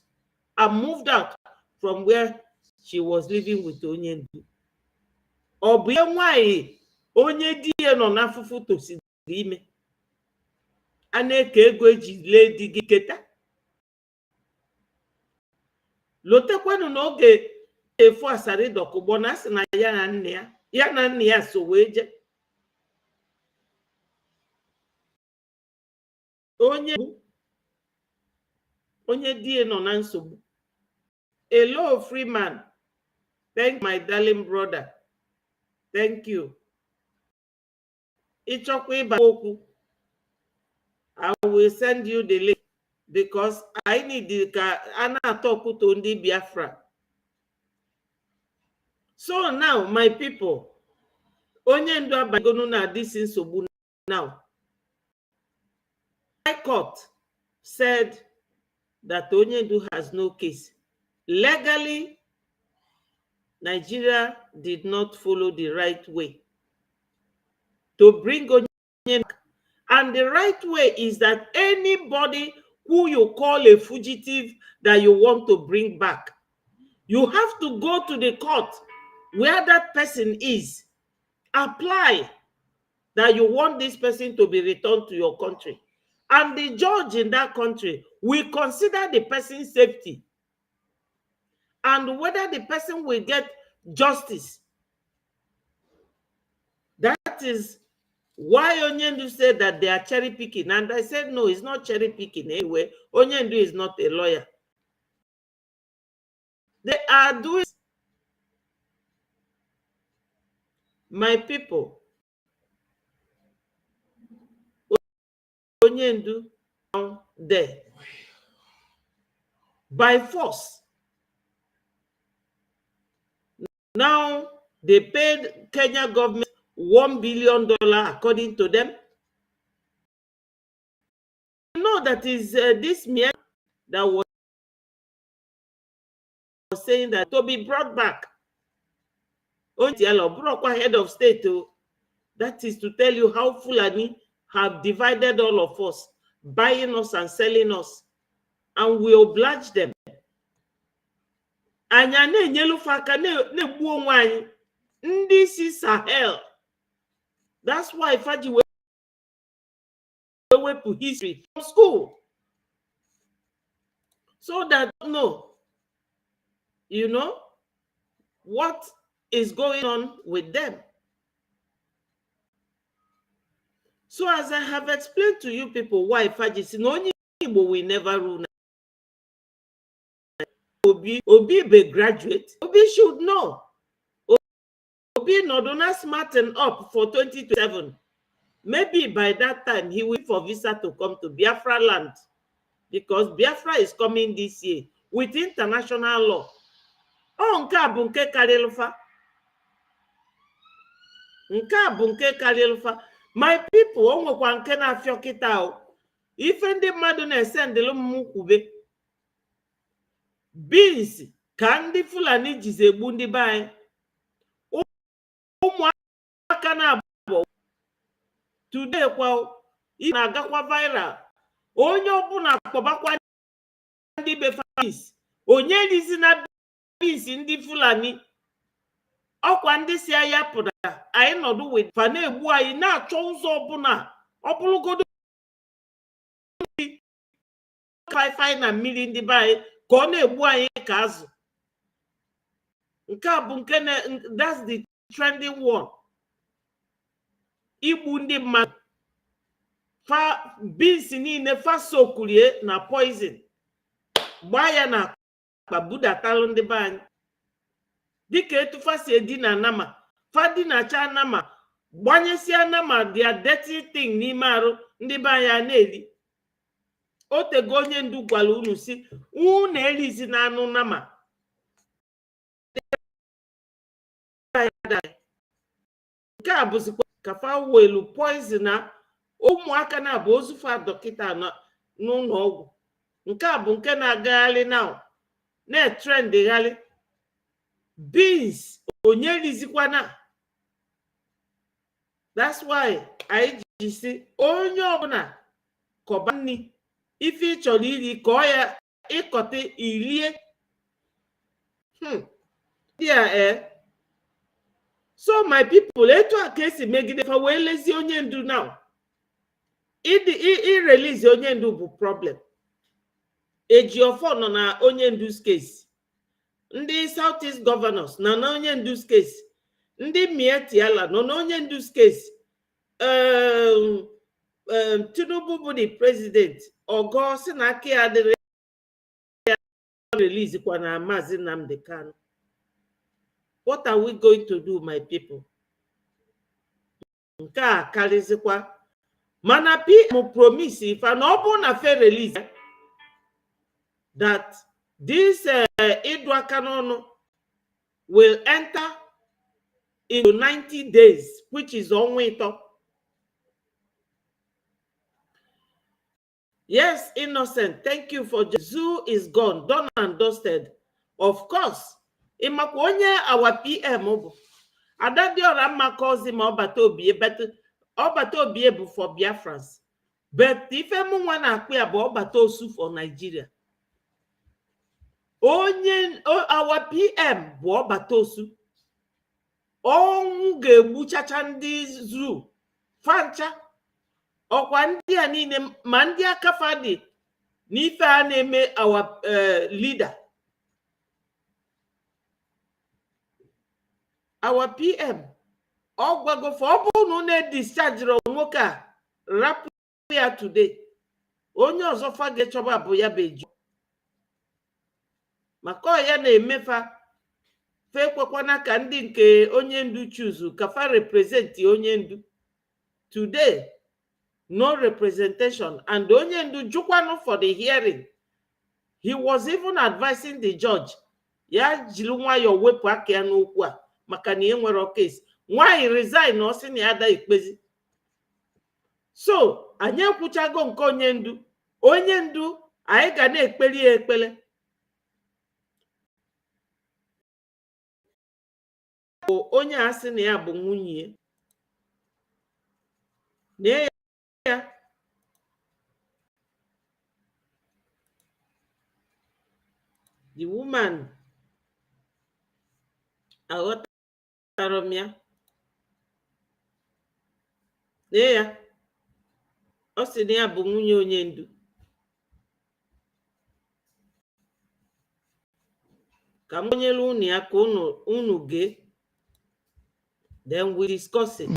and moved out from where she was living with Onyendu. Obuye nwanyị onye di ya nọ n'afụfụ tosiri ime a na-eke ego eji lee di gị keta. Lotekwanụ n'oge efu asarị dọkụgbọ na asị na ya na nne ya so wee je. Onye di ya nọ na nsogbu. Hello, Freeman. Thank my darling brother. Thank you. ịchọkwa ịba okwu, I will send you the link because I need ka a na-atọ to ndị Biafra. So now, my people, onye ndu abagonu na this nsogbu now. High Court said that onye ndu has no case. Legally, Nigeria did not follow the right way to bring Onyendu back. And the right way is that anybody who you call a fugitive that you want to bring back, you have to go to the court where that person is, apply that you want this person to be returned to your country. And the judge in that country will consider the person's safety and whether the person will get justice. That is why Onyendu said that they are cherry picking. And I said, no, it's not cherry picking anyway. Onyendu is not a lawyer. They are doing, my people, Onyendu down there by force. Now they paid Kenya government $1 billion according to them. You know that is this man that was saying that to be brought back. Head of state, that is to tell you how Fulani have divided all of us, buying us and selling us, and we oblige them. Anya na-enyelu faka na-egbu onwe anyị ndị si Sahel. That's why Faji wepụ history from school, so that you know what is going on with them. So as I have explained to you people why Faji si na onye Igbo will never rule. Obi be graduate. Obi should know. Obi not smarten up for 2027. Maybe by that time he will for visa to come to Biafra land, because Biafra is coming this year with international law. Oh, nke a bụ nke karịrị fa. Nke a bụ nke karịrị fa. My people, o nwekwa nke na-afịọ kịta o. Ife ndị mmadụ na-esendịlụ m kwube. Beans ka ndị Fulani jizi egbu ndị be anyị. Ụmụaka na-abụ today kwa ị na-agakwa viral. Onye ọbụla akpọbakwa ndị be beans. Onye rizi na beans ndị Fulani. Ọkwa ndị si aya pụta anyị nọdụ wit fa na-egbu anyị na-achọ ụzọ ọbụla. Ọ bụrụgodo fai na mmiri ndị be anyị ka ọ na-egbu anyị ka azụ. Nke a bụ nke that's the trending one. Igbu ndị mmadụ. Fa beans niile fa sokurie na poison. Gbaa ya na akpa budatalụ ndị be anyị. Dịka etu fa si edina nama. Fa dinacha nama. Gbanyesia nama their dirty thing n'ime arụ ndị be anyị a na-eli. Otego onye ndu gwara unu si unu elizi na anụ nama. Nke a bụzikwa ka fa welu poison na ụmụaka na-abụ ozufa dọkịta n'ụlọ ọgwụ. Nke a bụ nke na-agagharị now na-etrendgharị. Beans onye rizikwana. That's why anyị ji si onye ọbụla kọba nni ife ị chọrọ iri kọọ ya ịkọta irie. So my people, etu a ka esi megide fa wee lezie onye ndu now. Release onye ndu bụ problem. Ejiofor nọ na onye ndu's case. Ndị Southeast governors nọ na onye ndu's case. Ndị Mietiala nọ na onye ndu's case. Tinubu bụ the president. Ogo si na aka ya adịrị ya release kwa na Maazị Nnamdi Kanu. What are we going to do, my people? nke a karịzịkwa mana PM promise if an open affair release that this ịdụ aka n'ọnụ will enter into 90 days, which is ọnwa ịtọ. Yes, Innocent, thank you for Zoo is gone, done and dusted. Of course, ịmakwa onye our PM bụ Adadiora mma cause ma ọbata obie, but ọbata obie bụ for Biafrans. But ife mụ nwa na-akpụ ya bụ ọbata osu for Nigeria. Onye our PM bụ ọbata osu. Ọnwụ ga-egbuchacha ndị zoo fancha. Ọkwa ndị a niile ma ndị aka fadị n'ife a na-eme our leader. Our PM ọ gwago for ọ bụrụ na discharge nwoke a rapụ ya today, onye ọzọ fa ga-echọba bụ ya beju maka ọ ya na-emefa fe kwekwana ka ndị nke onye ndu chuzu ka fa represent onye ndu. Today no representation, and onye ndu jụkwanụ for the hearing. He was even advising the judge ya jiri nwayọọ wepụ aka ya n'okwu a maka na enwere case. Nwaanyị resign ọ sị na ya ada ikpezi. So anyị ekwuchago nke onye ndu. Onye ndu anyị ga na-ekpeli ya ekpele. Onye a sị na ya bụ nwunye na ya the woman aghọtara m ya na ya ọ sị na ya bụ nwunye onye ndu. Ka m onyere unu ya ka unu gee, then we discuss it.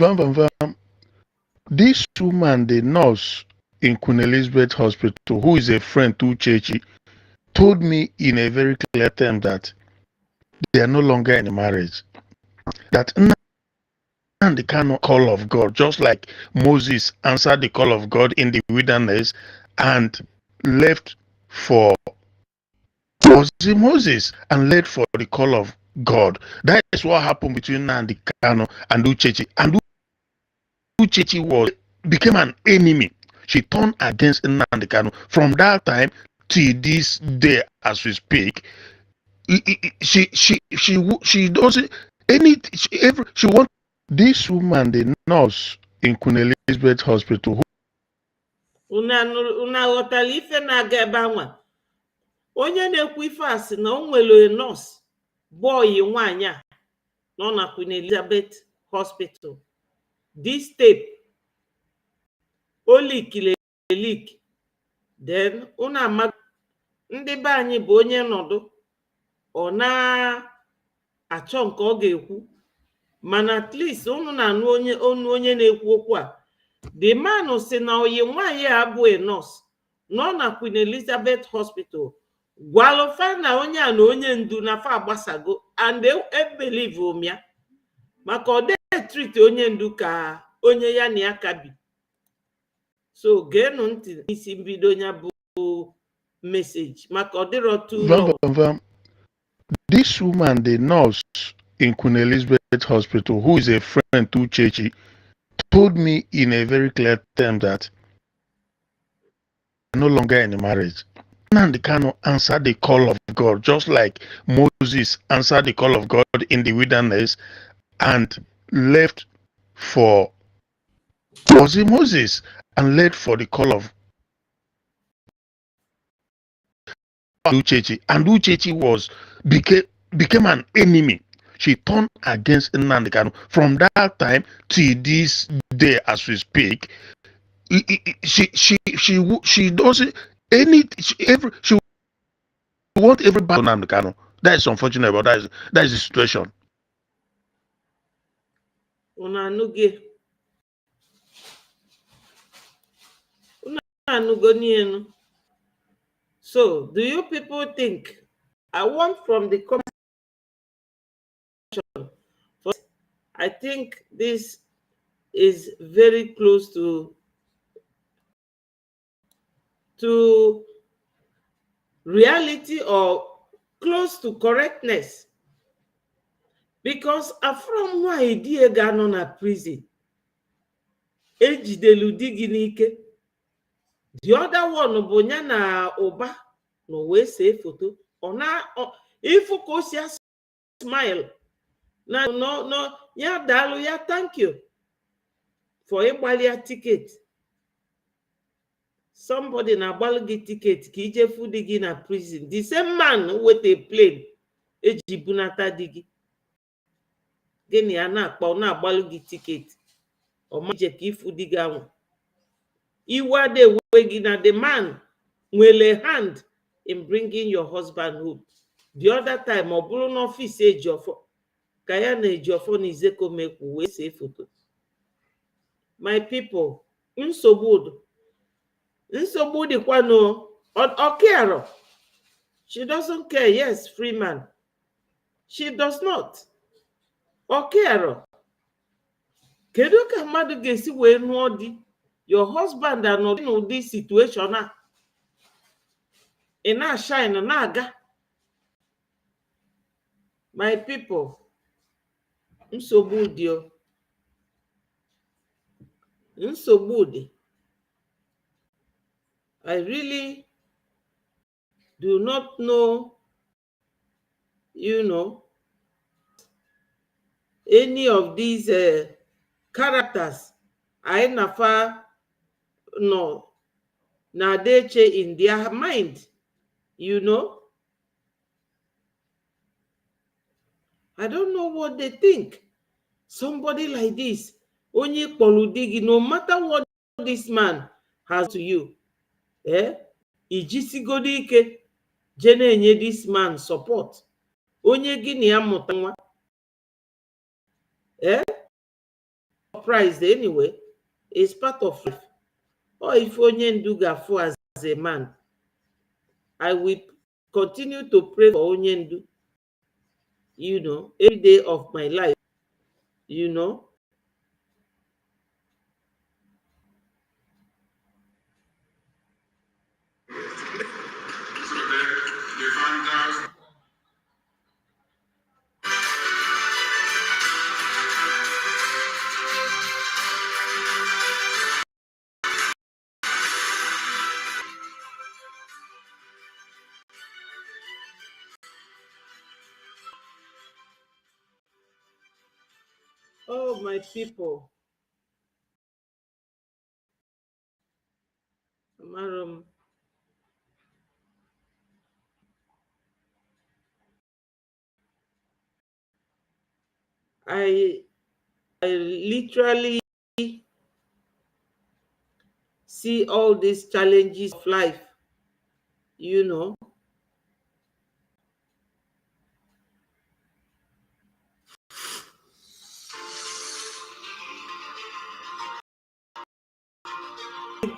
This woman, the nurse in Queen Elizabeth Hospital, who is a friend to Chechi, told me in a very clear term that they are no longer in a marriage. That and the kind of call of God, just like Moses answered the call of God in the wilderness and left for Moses and led for the call of God. That is what happened between Nnamdi Kanu and Uchechi. And Uchechi became an enemy. She turned against Nnamdi Kanu. From that time till this day, as we speak, she doesn't she wants this woman, the nurse in Queen Elizabeth Hospital. Una ghọtara ife na-aga ebe anwa. Onye na-ekwu ife a sị na o nwere nọọsụ bọyị nwaanyị a nọ na Queen Elizabeth Hospital. This tape o likile lik. Then unu ama ndị be anyị bụ onye nọdụ ọ na-achọ nke ọ ga-ekwu, mana at least unu na-anụ onye na-ekwu okwu a. The man si na oyi nwaanyị a abụghị nọọsụ nọ na Queen Elizabeth Hospital. Gwalụfa na onye a na onye ndu na fa agbasago, and believe ya maka ọ dị treat onye ndu ka onye ya na ya kabi. So geenụ ntị n'isi mbido ya bụ message maka ọ dịrọ too long. This woman, the nurse in Queen Elizabeth Hospital, who is a friend to Chechi, told me in a very clear term that they are no longer in a marriage. Nnamdi Kanu answered the call of God, just like Moses answered the call of God in the wilderness and left for Moses and led for the call of Uchechi. And Uchechi became an enemy. She turned against Nnamdi Kanu. From that time till this day, as we speak, she doesn't she want everybody on Nnamdi Kanu. That is unfortunate, but that is the situation. So, do you people think? I want from the comment section. I think this is very close to reality or close to correctness. Because from why die ga nọ na prison, ejidelu di gị n'ike. The other one bụ ya na ụba na wee see foto. Ifu ka o si smile na no ya daalụ ya thank you for ịgbalịa ticket. Somebody na-agbalụ gị ticket ka ijefu di gị na prison. The same man with a plane eji bunata di gị. Gịnị ya na-akpa na-agbalụ gị ticket. Ọmaje ka ifu di gị anwụ. Iwe ada ewe gị na the man nwere hand in bringing your husband home. The other time, ọ bụrụ n'ọfịs Ejiofor ka ya na Ejiofor na Izekomekwu wee see foto. My people, nsogbu dịkwa no Okiaro. She doesn't care. Yes, Freeman. She does not. Okiaro. Kedu ka mmadụ ga-esi wee nụọ di? Your husband anọ n'ụdị situation a. Ị na-shine na-aga. My people, nsogbu dị. I really do not know, any of these characters. I never know. Now they change in their mind, I don't know what they think. Somebody like this, onye kpọrọ di gị, no matter what this man has to you, ijisigodo ike je na-enye this man support. Onye gị na ya mụta nwa, surprised anyway, is part of life. Or if onye ndu ga-afụ as a man, I will continue to pray for onye ndu, every day of my life, Oh, my people. I literally see all these challenges of life,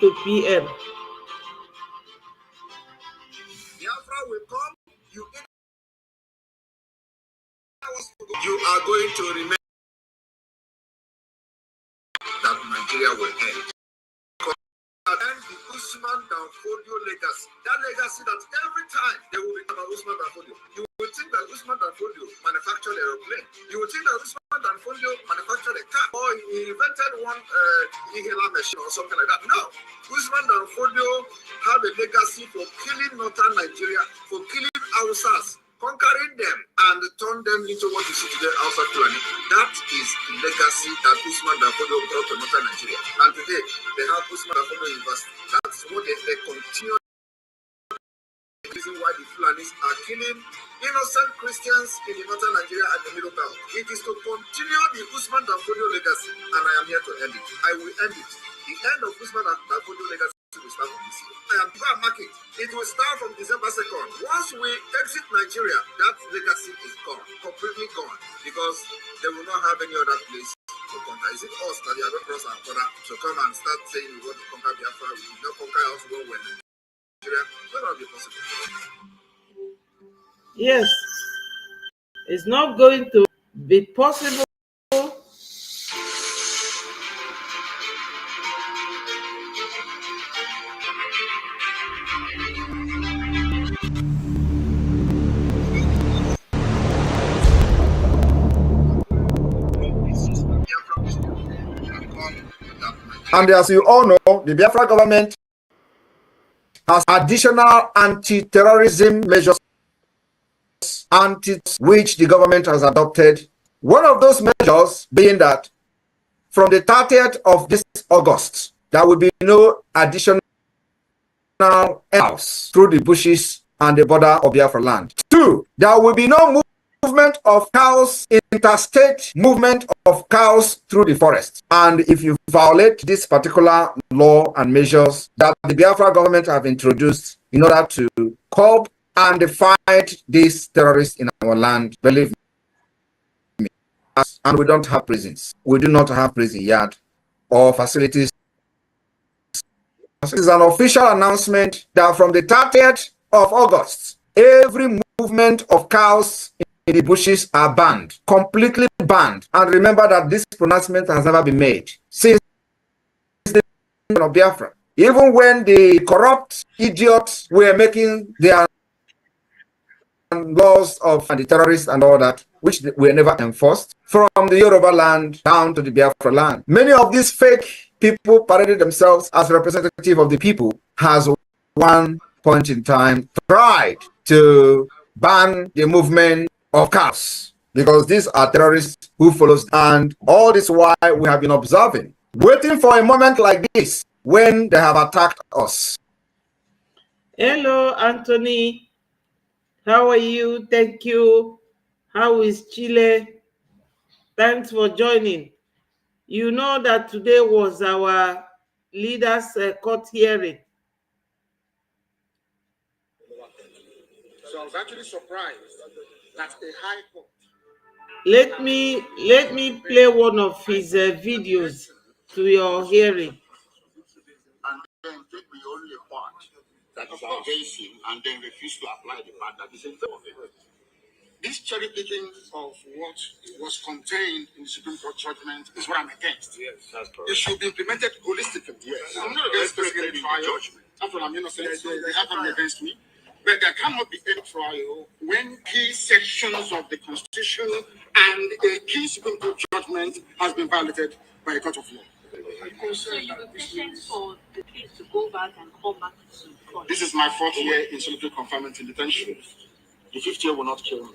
to PM. Biafra will come, you are going to remember that Nigeria will end. And the Usman Danfodio legacy, that legacy that every time they will be about Usman Danfodio, you will think that Usman Danfodio manufactured an aeroplane. You will think that Usman Danfodio manufactured a car, or he invented one inhaler machine or something like that. No, Usman Danfodio had a legacy for killing northern Nigeria, for killing Hausas, conquering them and turn them into what you see today outside Fulani. That is the legacy that Usman Danfodio brought to northern Nigeria. And today, they have Usman Danfodio University. That's what they continue. The reason why the Fulanis are killing innocent Christians in the northern Nigeria and the middle belt. It is to continue the Usman Danfodio legacy, and I am here to end it. I will end it. The end of Usman Danfodio legacy will start from this year. I am marking. It will start from December 2nd. Once we exit Nigeria, that legacy is gone, completely gone, because they will not have any other place to conquer. Is it us that they are not cross our border to come and start saying we want to conquer Biafra? We did not conquer us when we're in Nigeria. Will not be possible. Yes, it's not going to be possible And as you all know, the Biafra government has additional anti-terrorism measures which the government has adopted. One of those measures being that from the 30th of this August, there will be no additional else through the bushes and the border of Biafra land. 2, there will be no movement of cows, interstate movement of cows through the forest. And if you violate this particular law and measures that the Biafra government have introduced in order to curb and fight these terrorists in our land, believe me, and we don't have prisons. We do not have prison yard or facilities. This is an official announcement that from the 30th of August, every movement of cows in the bushes are banned, completely banned. And remember that this pronouncement has never been made since the of Biafra. Even when the corrupt idiots were making their laws of the terrorists and all that, which were never enforced, from the Yoruba land down to the Biafra land. Many of these fake people paraded themselves as representative of the people, has one point in time tried to ban the movement of cows, because these are terrorists who follows, and all this while we have been observing, waiting for a moment like this when they have attacked us. Hello, Anthony. How are you? Thank you. How is Chile? Thanks for joining. You know that today was our leaders' court hearing. So I was actually surprised that a high court. Let me play one of his videos to your hearing. And then take the only part that is against him and then refuse to apply the part that is in favor of him. This cherry picking of what was contained in the Supreme Court judgment is what I'm against. Yes, that's correct. It should be implemented holistically. Yes. I'm not against specific trial. After I'm innocent, so they have nothing against me. But there cannot be any trial when key sections of the Constitution and a key Supreme Court judgment has been violated by a court of law. So you will petition for the case to go back and come back to court. This is my 4th year in solitary confinement in detention. The 5th year will not kill me.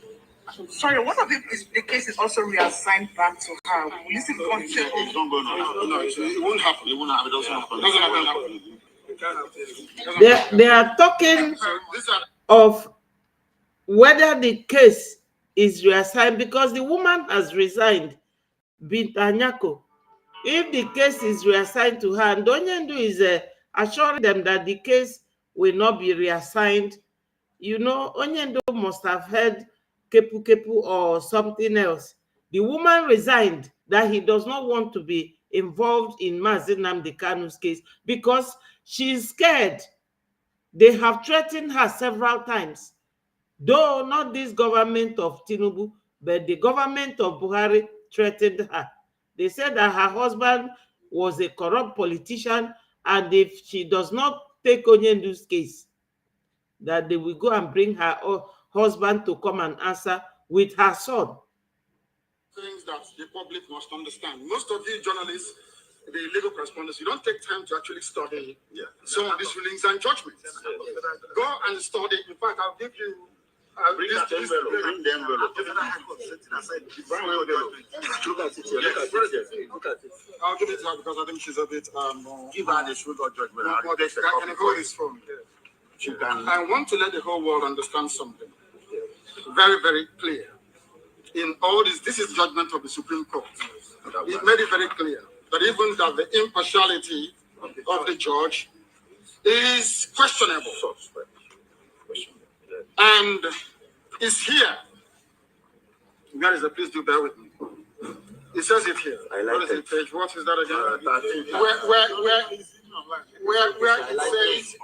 Sorry, what if the case is also reassigned back to her? Will you still continue? It's not going on. No, it won't happen. It won't happen. It doesn't happen. It doesn't happen. They are talking of whether the case is reassigned, because the woman has resigned, Bintanyako. If the case is reassigned to her, and Onyendu is assuring them that the case will not be reassigned, you know, Onyendu must have heard kepu kepu or something else. The woman resigned that he does not want to be involved in Mazi Nnamdi Kanu's case because she's scared. They have threatened her several times. Though not this government of Tinubu, but the government of Buhari threatened her. They said that her husband was a corrupt politician, and if she does not take Onyendu's case, that they will go and bring her husband to come and answer with her son. Things that the public must understand. Most of you journalists, the legal correspondents, you don't take time to actually study some of these rulings and judgments. Go and study. In fact, I'll give you. Bring the envelope. Bring the envelope. I'll give it to her because I think she's a bit. Give her the sugar judgment. Can I hold this phone? I want to let the whole world understand something very, very clear. In all this is judgment of the Supreme Court. It made it very clear that even that the impartiality of the judge is questionable. And it's here. Where is the, please do bear with me. It says it here. What is it, page? What is that again? Where it says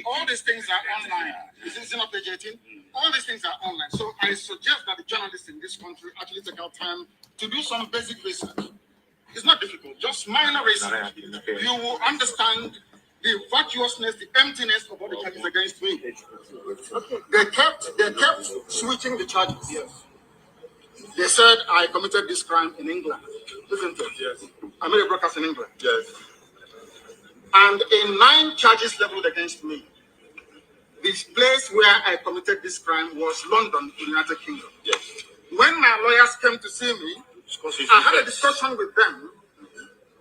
all these things are online. Is it not page 18? All these things are online. So I suggest that the journalists in this country actually take out time to do some basic research. It's not difficult, just minor research. You will understand the vacuousness, the emptiness of all the charges against me. They kept switching the charges. Yes. They said I committed this crime in England. Isn't it? Yes. I made a broadcast in England. Yes. And in 9 charges leveled against me, the place where I committed this crime was London, United Kingdom. Yes. When my lawyers came to see me, I had a discussion with them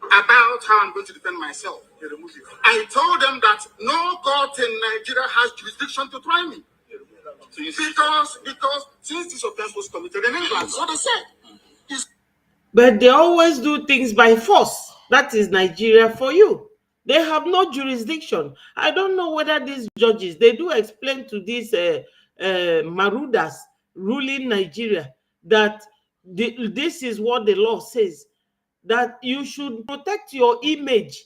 about how I'm going to defend myself. I told them that no court in Nigeria has jurisdiction to try me. Because since this offense was committed in England, so they said. But they always do things by force. That is Nigeria for you. They have no jurisdiction. I don't know whether these judges, they do explain to these Marudas ruling Nigeria that this is what the law says, that you should protect your image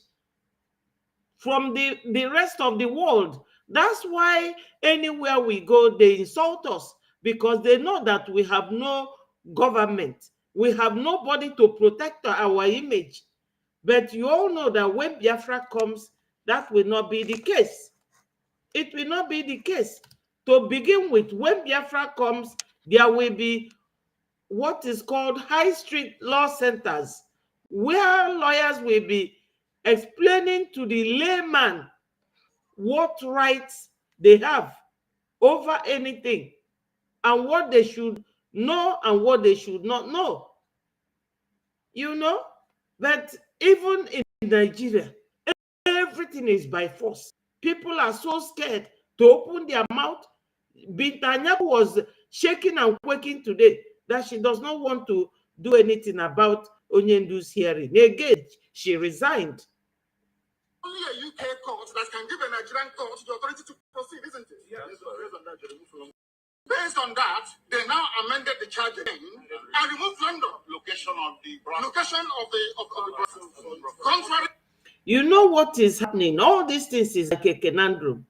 from the rest of the world. That's why anywhere we go, they insult us, because they know that we have no government. We have nobody to protect our image. But you all know that when Biafra comes, that will not be the case. It will not be the case. To begin with, when Biafra comes, there will be what is called high street law centers, where lawyers will be explaining to the layman what rights they have over anything, and what they should know and what they should not know. You know, but even in Nigeria, everything is by force. People are so scared to open their mouth. Bintanyaku was shaking and quaking today that she does not want to do anything about Onyendu's hearing. Again, she resigned. Only a UK court that can give a Nigerian court the authority to proceed, isn't it? Yes. Based on that, they now amended the charge again and removed London. Location of the contrary. You know what is happening? All these things is like a conundrum.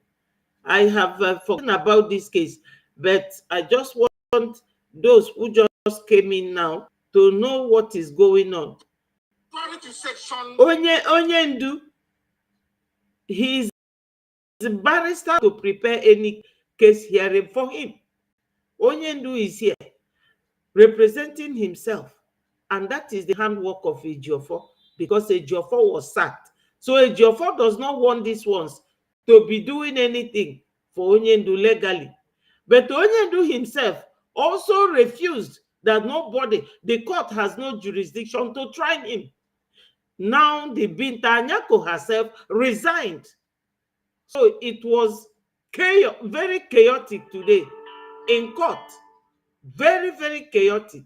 I have forgotten about this case, but I just want those who just came in now to know what is going on. Onyendu, he is the barrister to prepare any case hearing for him. Onyendu is here representing himself, and that is the handwork of Ejiofor, because Ejiofor was sacked. So Ejiofor does not want these ones to be doing anything for Onyendu legally. But Onyendu himself also refused that the court has no jurisdiction to try him. Now the Binta Anyako herself resigned. So it was very chaotic today in court. Very, very chaotic.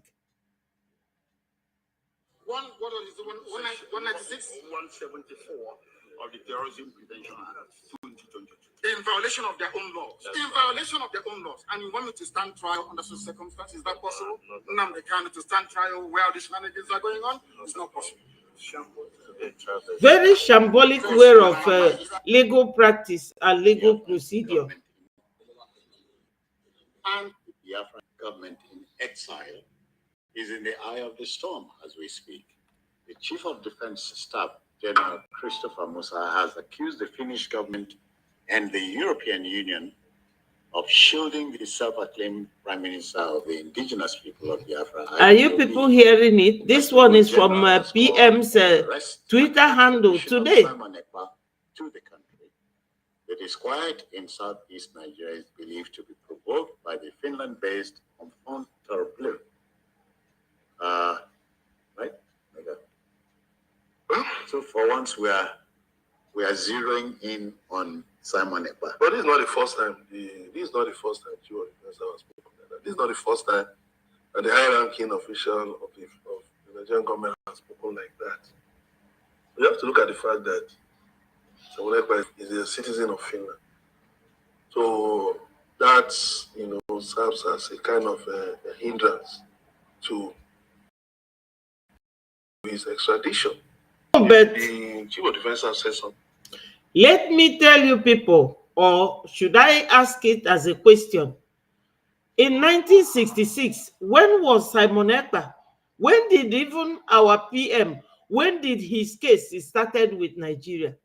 196? 174 of the Terrorism Prevention Act 2022. In violation of their own laws. Yes. In violation of their own laws. And you want me to stand trial under such circumstances? Is that possible? No, they can't to stand trial where these shenanigans are going on? It's not possible. Very shambolic way of legal practice and legal procedure. And the African government in exile is in the eye of the storm as we speak. The Chief of Defense Staff, General Christopher Musa, has accused the Finnish government and the European Union of shielding the self-acclaimed Prime Minister of the indigenous people of Biafra. Are you people hearing it? This one is from PM's Twitter handle today. To the country. The disquiet in southeast Nigeria is believed to be provoked by the Finland-based Enfant Terrible. Right? So for once we are zeroing in on Simon Ekpa. But this is not the first time. This is not the first time has spoken like that. This is not the first time that the high-ranking official of the Nigerian government has spoken like that. You have to look at the fact that Simon Ekpa is a citizen of Finland. So that serves as a kind of a hindrance to his extradition. But the Chief of Defense has said something. Let me tell you people, or should I ask it as a question? In 1966, when was Simon Ekpa? When did even our PM, when did his case started with Nigeria?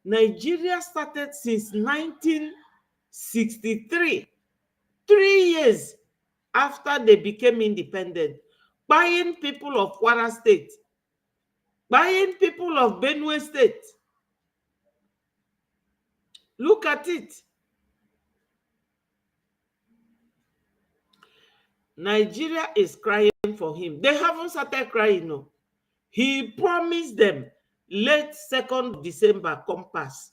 Nigeria started since 1963, 3 years after they became independent, buying people of Kwara State, buying people of Benue State. Look at it. Nigeria is crying for him. They haven't started crying, no. He promised them late 2nd December come pass.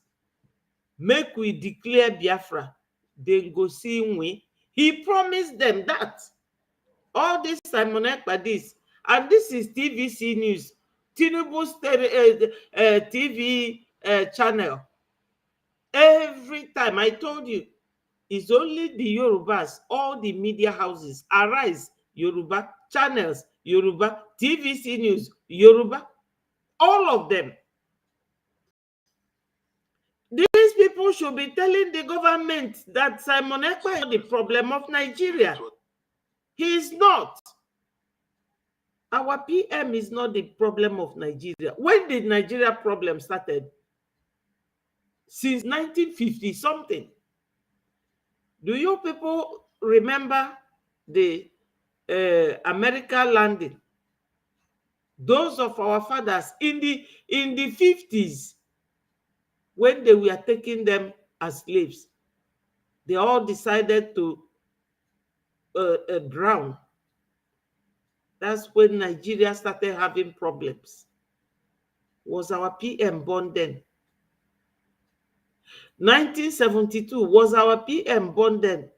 Make we declare Biafra. Then go see we. He promised them that. All this Simon Ekpadis, and this is TVC News, Tinubu's TV channel. Every time I told you, it's only the Yorubas, all the media houses, Arise, Yoruba, channels, Yoruba, TVC News, Yoruba, all of them. These people should be telling the government that Simon Ekpa is the problem of Nigeria. He is not. Our PM is not the problem of Nigeria. When did Nigeria problem started? Since 1950 something. Do you people remember the America landing? Those of our fathers in the 50s, when they were taking them as slaves, they all decided to drown. That's when Nigeria started having problems. Was our PM born then? 1972, was our PM born then?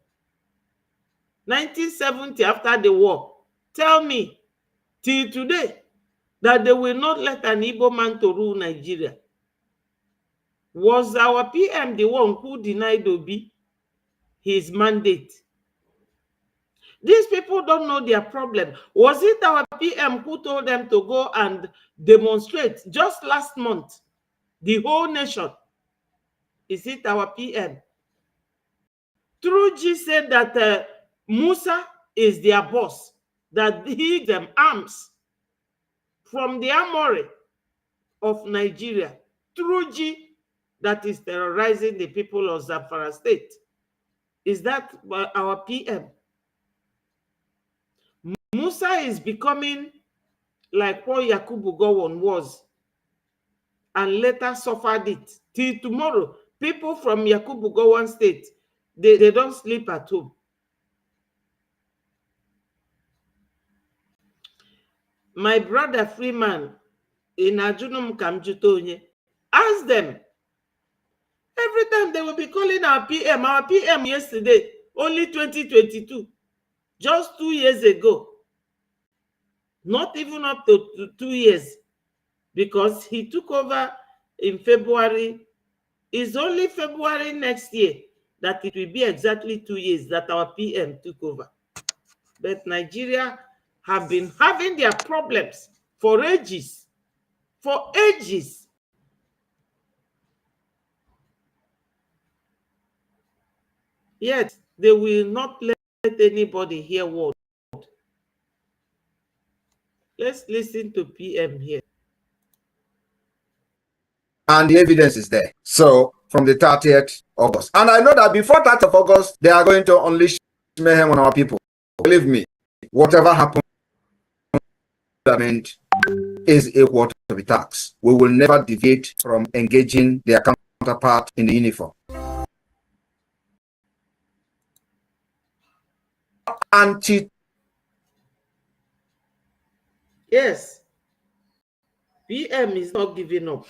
1970, after the war. Tell me, till today, that they will not let an Igbo man to rule Nigeria. Was our PM the one who denied Obi his mandate? These people don't know their problem. Was it our PM who told them to go and demonstrate just last month? The whole nation. Is it our PM? Truji said that Musa is their boss, that he gives them arms from the armory of Nigeria. Truji, that is terrorizing the people of Zamfara State. Is that our PM? Musa is becoming like what Yakubu Gowon was and later suffered it. Till tomorrow, people from Yakubu Gowon State, they don't sleep at home. My brother Freeman in Ajunum Kamjutonye, ask them. Every time they will be calling our PM yesterday, only 2022, just 2 years ago. Not even up to 2 years, because he took over in February. It's only February next year that it will be exactly 2 years that our PM took over. But Nigeria have been having their problems for ages. For ages. Yet they will not let anybody hear word. Let's listen to PM here. And the evidence is there. So from the 30th August. And I know that before 30th of August, they are going to unleash mayhem on our people. Believe me, whatever happens is equal to the tax. We will never deviate from engaging their counterpart in the uniform. Yes, PM is not giving up.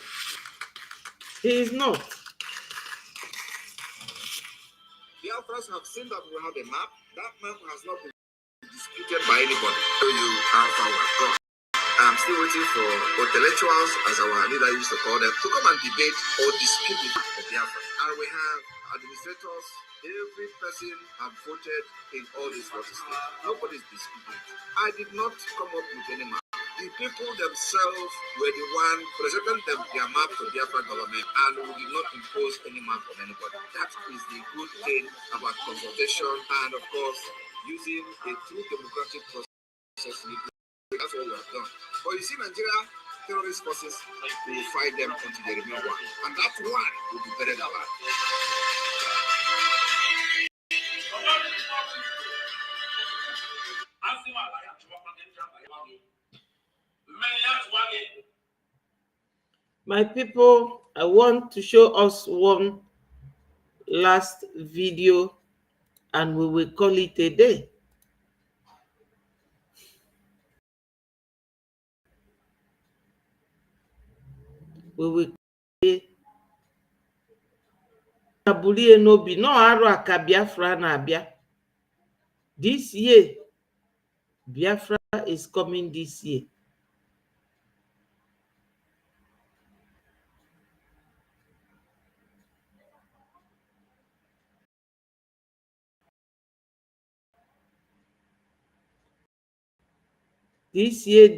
He is not. The authors have seen that we have a map. That map has not been disputed by anybody. So you how far we have gone. I'm still waiting for intellectuals, as our leader used to call them, to come and debate or dispute the map of Biafra. And we have administrators. Every person have voted in all these 40 states. Nobody is disputing. I did not come up with any map. The people themselves were the one presenting them their map to Biafra government, and we did not impose any map on anybody. That is the good thing about consultation and, of course, using a true democratic process. That's what we have done. But you see, Nigeria terrorist forces will fight them until they remain one, and that one will be buried alive. My people, I want to show us one last video and we will call it a day. We will bulie n'obi no arụ aka Biafra na-abịa. This year, Biafra is coming this year. This year,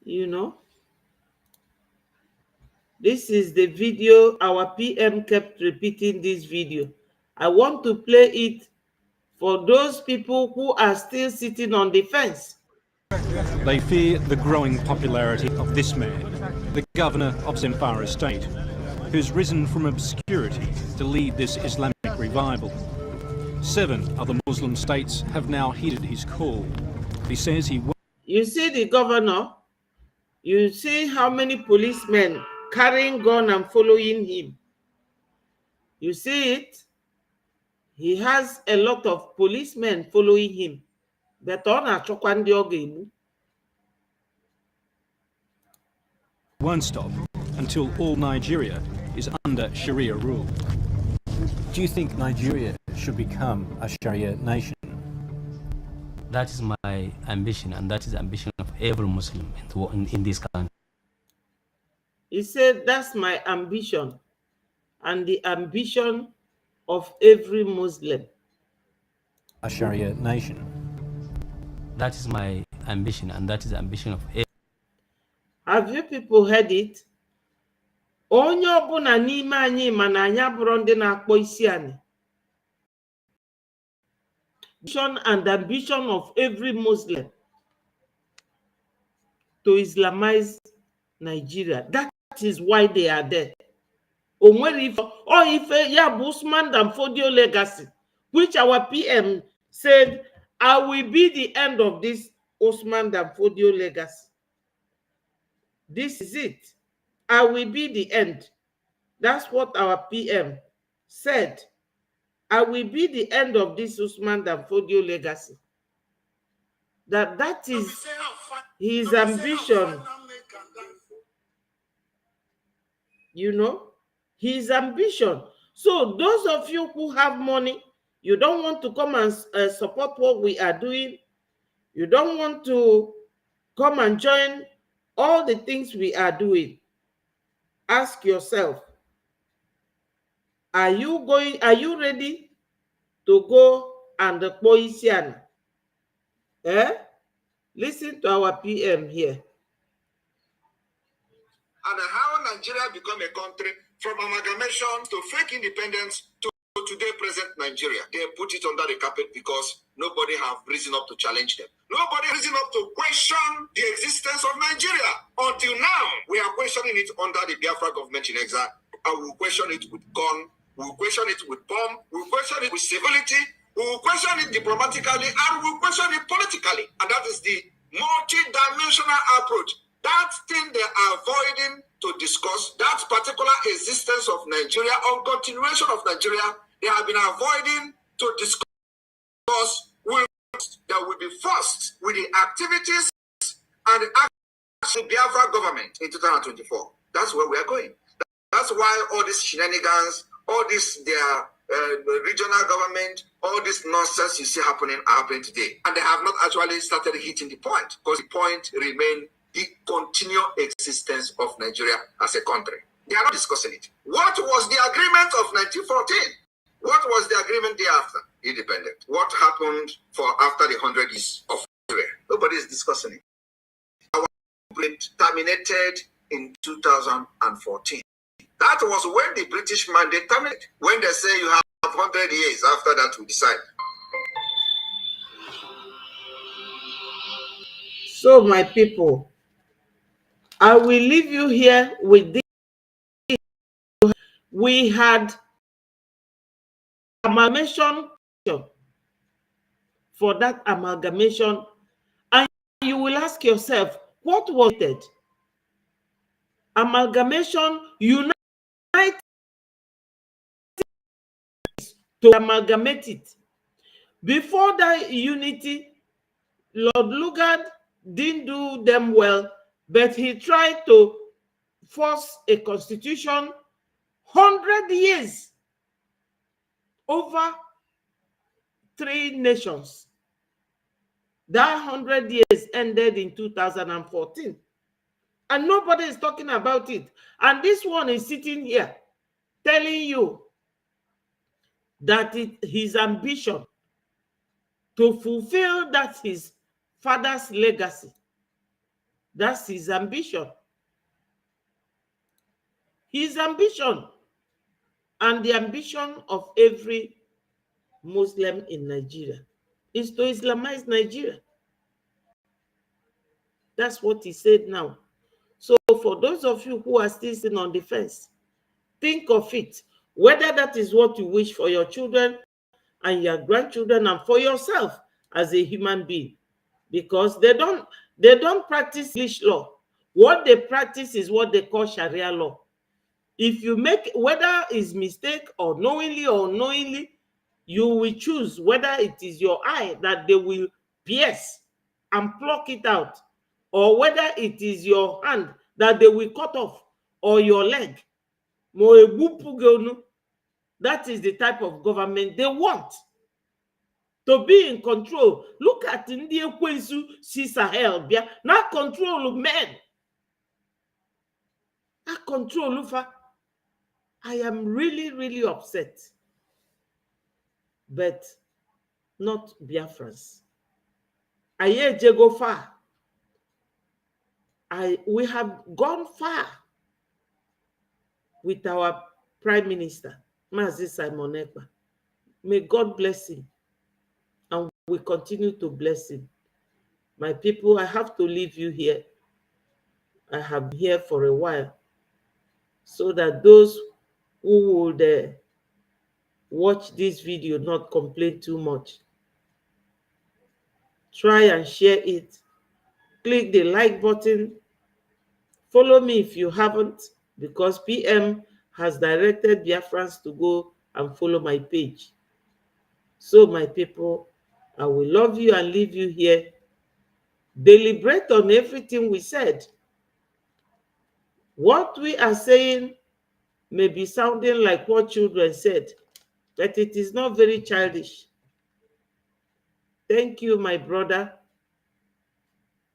you know, this is the video. Our PM kept repeating this video. I want to play it for those people who are still sitting on the fence. They fear the growing popularity of this man, the governor of Zamfara state, who's risen from obscurity to lead this Islamic revival. 7 other Muslim states have now heeded his call. He says he will. You see the governor, you see how many policemen carrying gun and following him. You see it? He has a lot of policemen following him. But on a won't stop until all Nigeria is under Sharia rule. Do you think Nigeria should become a Sharia nation? That is my ambition, and that is the ambition of every Muslim in this country. He said, that's my ambition, and the ambition of every Muslim. A Sharia nation. That is my ambition, and that is the ambition of every. Have you people heard it? Onye ọbụla n'ime anyị mana anyị abụrụ ndị na-akpọ isi anyị. Vision and ambition of every Muslim to Islamize Nigeria. That is why they are there. If Usman Dan Fodio legacy, which our PM said, I will be the end of this Usman Dan Fodio legacy. This is it. I will be the end. That's what our PM said. I will be the end of this Usman Dan Fodio legacy. That is his ambition. You know, his ambition. So those of you who have money, you don't want to come and support what we are doing. You don't want to come and join all the things we are doing. Ask yourself, are you ready to go and the Poisian? Listen to our PM here. And how Nigeria become a country from amalgamation to fake independence to today present Nigeria. They put it under the carpet because nobody have risen up to challenge them. Nobody risen up to question the existence of Nigeria. Until now, we are questioning it under the Biafra government in exile. And we will question it with gun, we will question it with bomb, we will question it with civility, we will question it diplomatically, and we will question it politically. And that is the multi-dimensional approach. That thing they are avoiding to discuss, that particular existence of Nigeria or continuation of Nigeria, they have been avoiding to discuss. That will be forced with the activities and the actions of the Biafra government in 2024. That's where we are going. That's why all these shenanigans, all this their regional government, all this nonsense you see happening are happening today. And they have not actually started hitting the point, because the point remains the continual existence of Nigeria as a country. They are not discussing it. What was the agreement of 1914? What was the agreement thereafter? Independent. What happened for after the 100 years of Nigeria? Nobody is discussing it. Our agreement terminated in 2014. That was when the British mandate terminated. When they say you have 100 years, after that we decide. So my people, I will leave you here with this. We had amalgamation for that amalgamation, and you will ask ask yourself, what was it? Amalgamation, unite to amalgamate it. Before that unity, Lord Lugard didn't do them well, but he tried to force a constitution 100 years over 3 nations. That 100 years ended in 2014. And nobody is talking about it. And this one is sitting here telling you that his ambition to fulfill that his father's legacy. That's his ambition. His ambition and the ambition of every Muslim in Nigeria is to Islamize Nigeria. That's what he said now. So for those of you who are still sitting on the fence, think of it, whether that is what you wish for your children and your grandchildren and for yourself as a human being, because they don't practice English law. What they practice is what they call Sharia law. If you make, whether it's mistake or knowingly or unknowingly, you will choose whether it is your eye that they will pierce and pluck it out, or whether it is your hand that they will cut off, or your leg. That is the type of government they want. To be in control. Look at India Kwensu si Sahel. Not control men. Not control Lufa. I am really, really upset. But not Biafrans. Aye go far. We have gone far with our Prime Minister, Mazi Simon Ekpa. May God bless him. And we continue to bless him. My people, I have to leave you here. I have been here for a while, so that those who would watch this video not complain too much. Try and share it. Click the like button. Follow me if you haven't, because PM has directed Biafrans to go and follow my page. So my people, I will love you and leave you here. Deliberate on everything we said. What we are saying may be sounding like what children said, but it is not very childish. Thank you, my brother.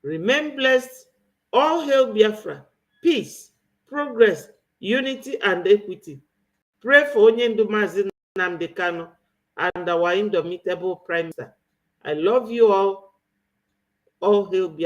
Remain blessed. All hail Biafra. Peace, progress, unity, and equity. Pray for Onyendu Mazi Nnamdi Kanu and our indomitable Prime Minister. I love you all. All hail Biafra.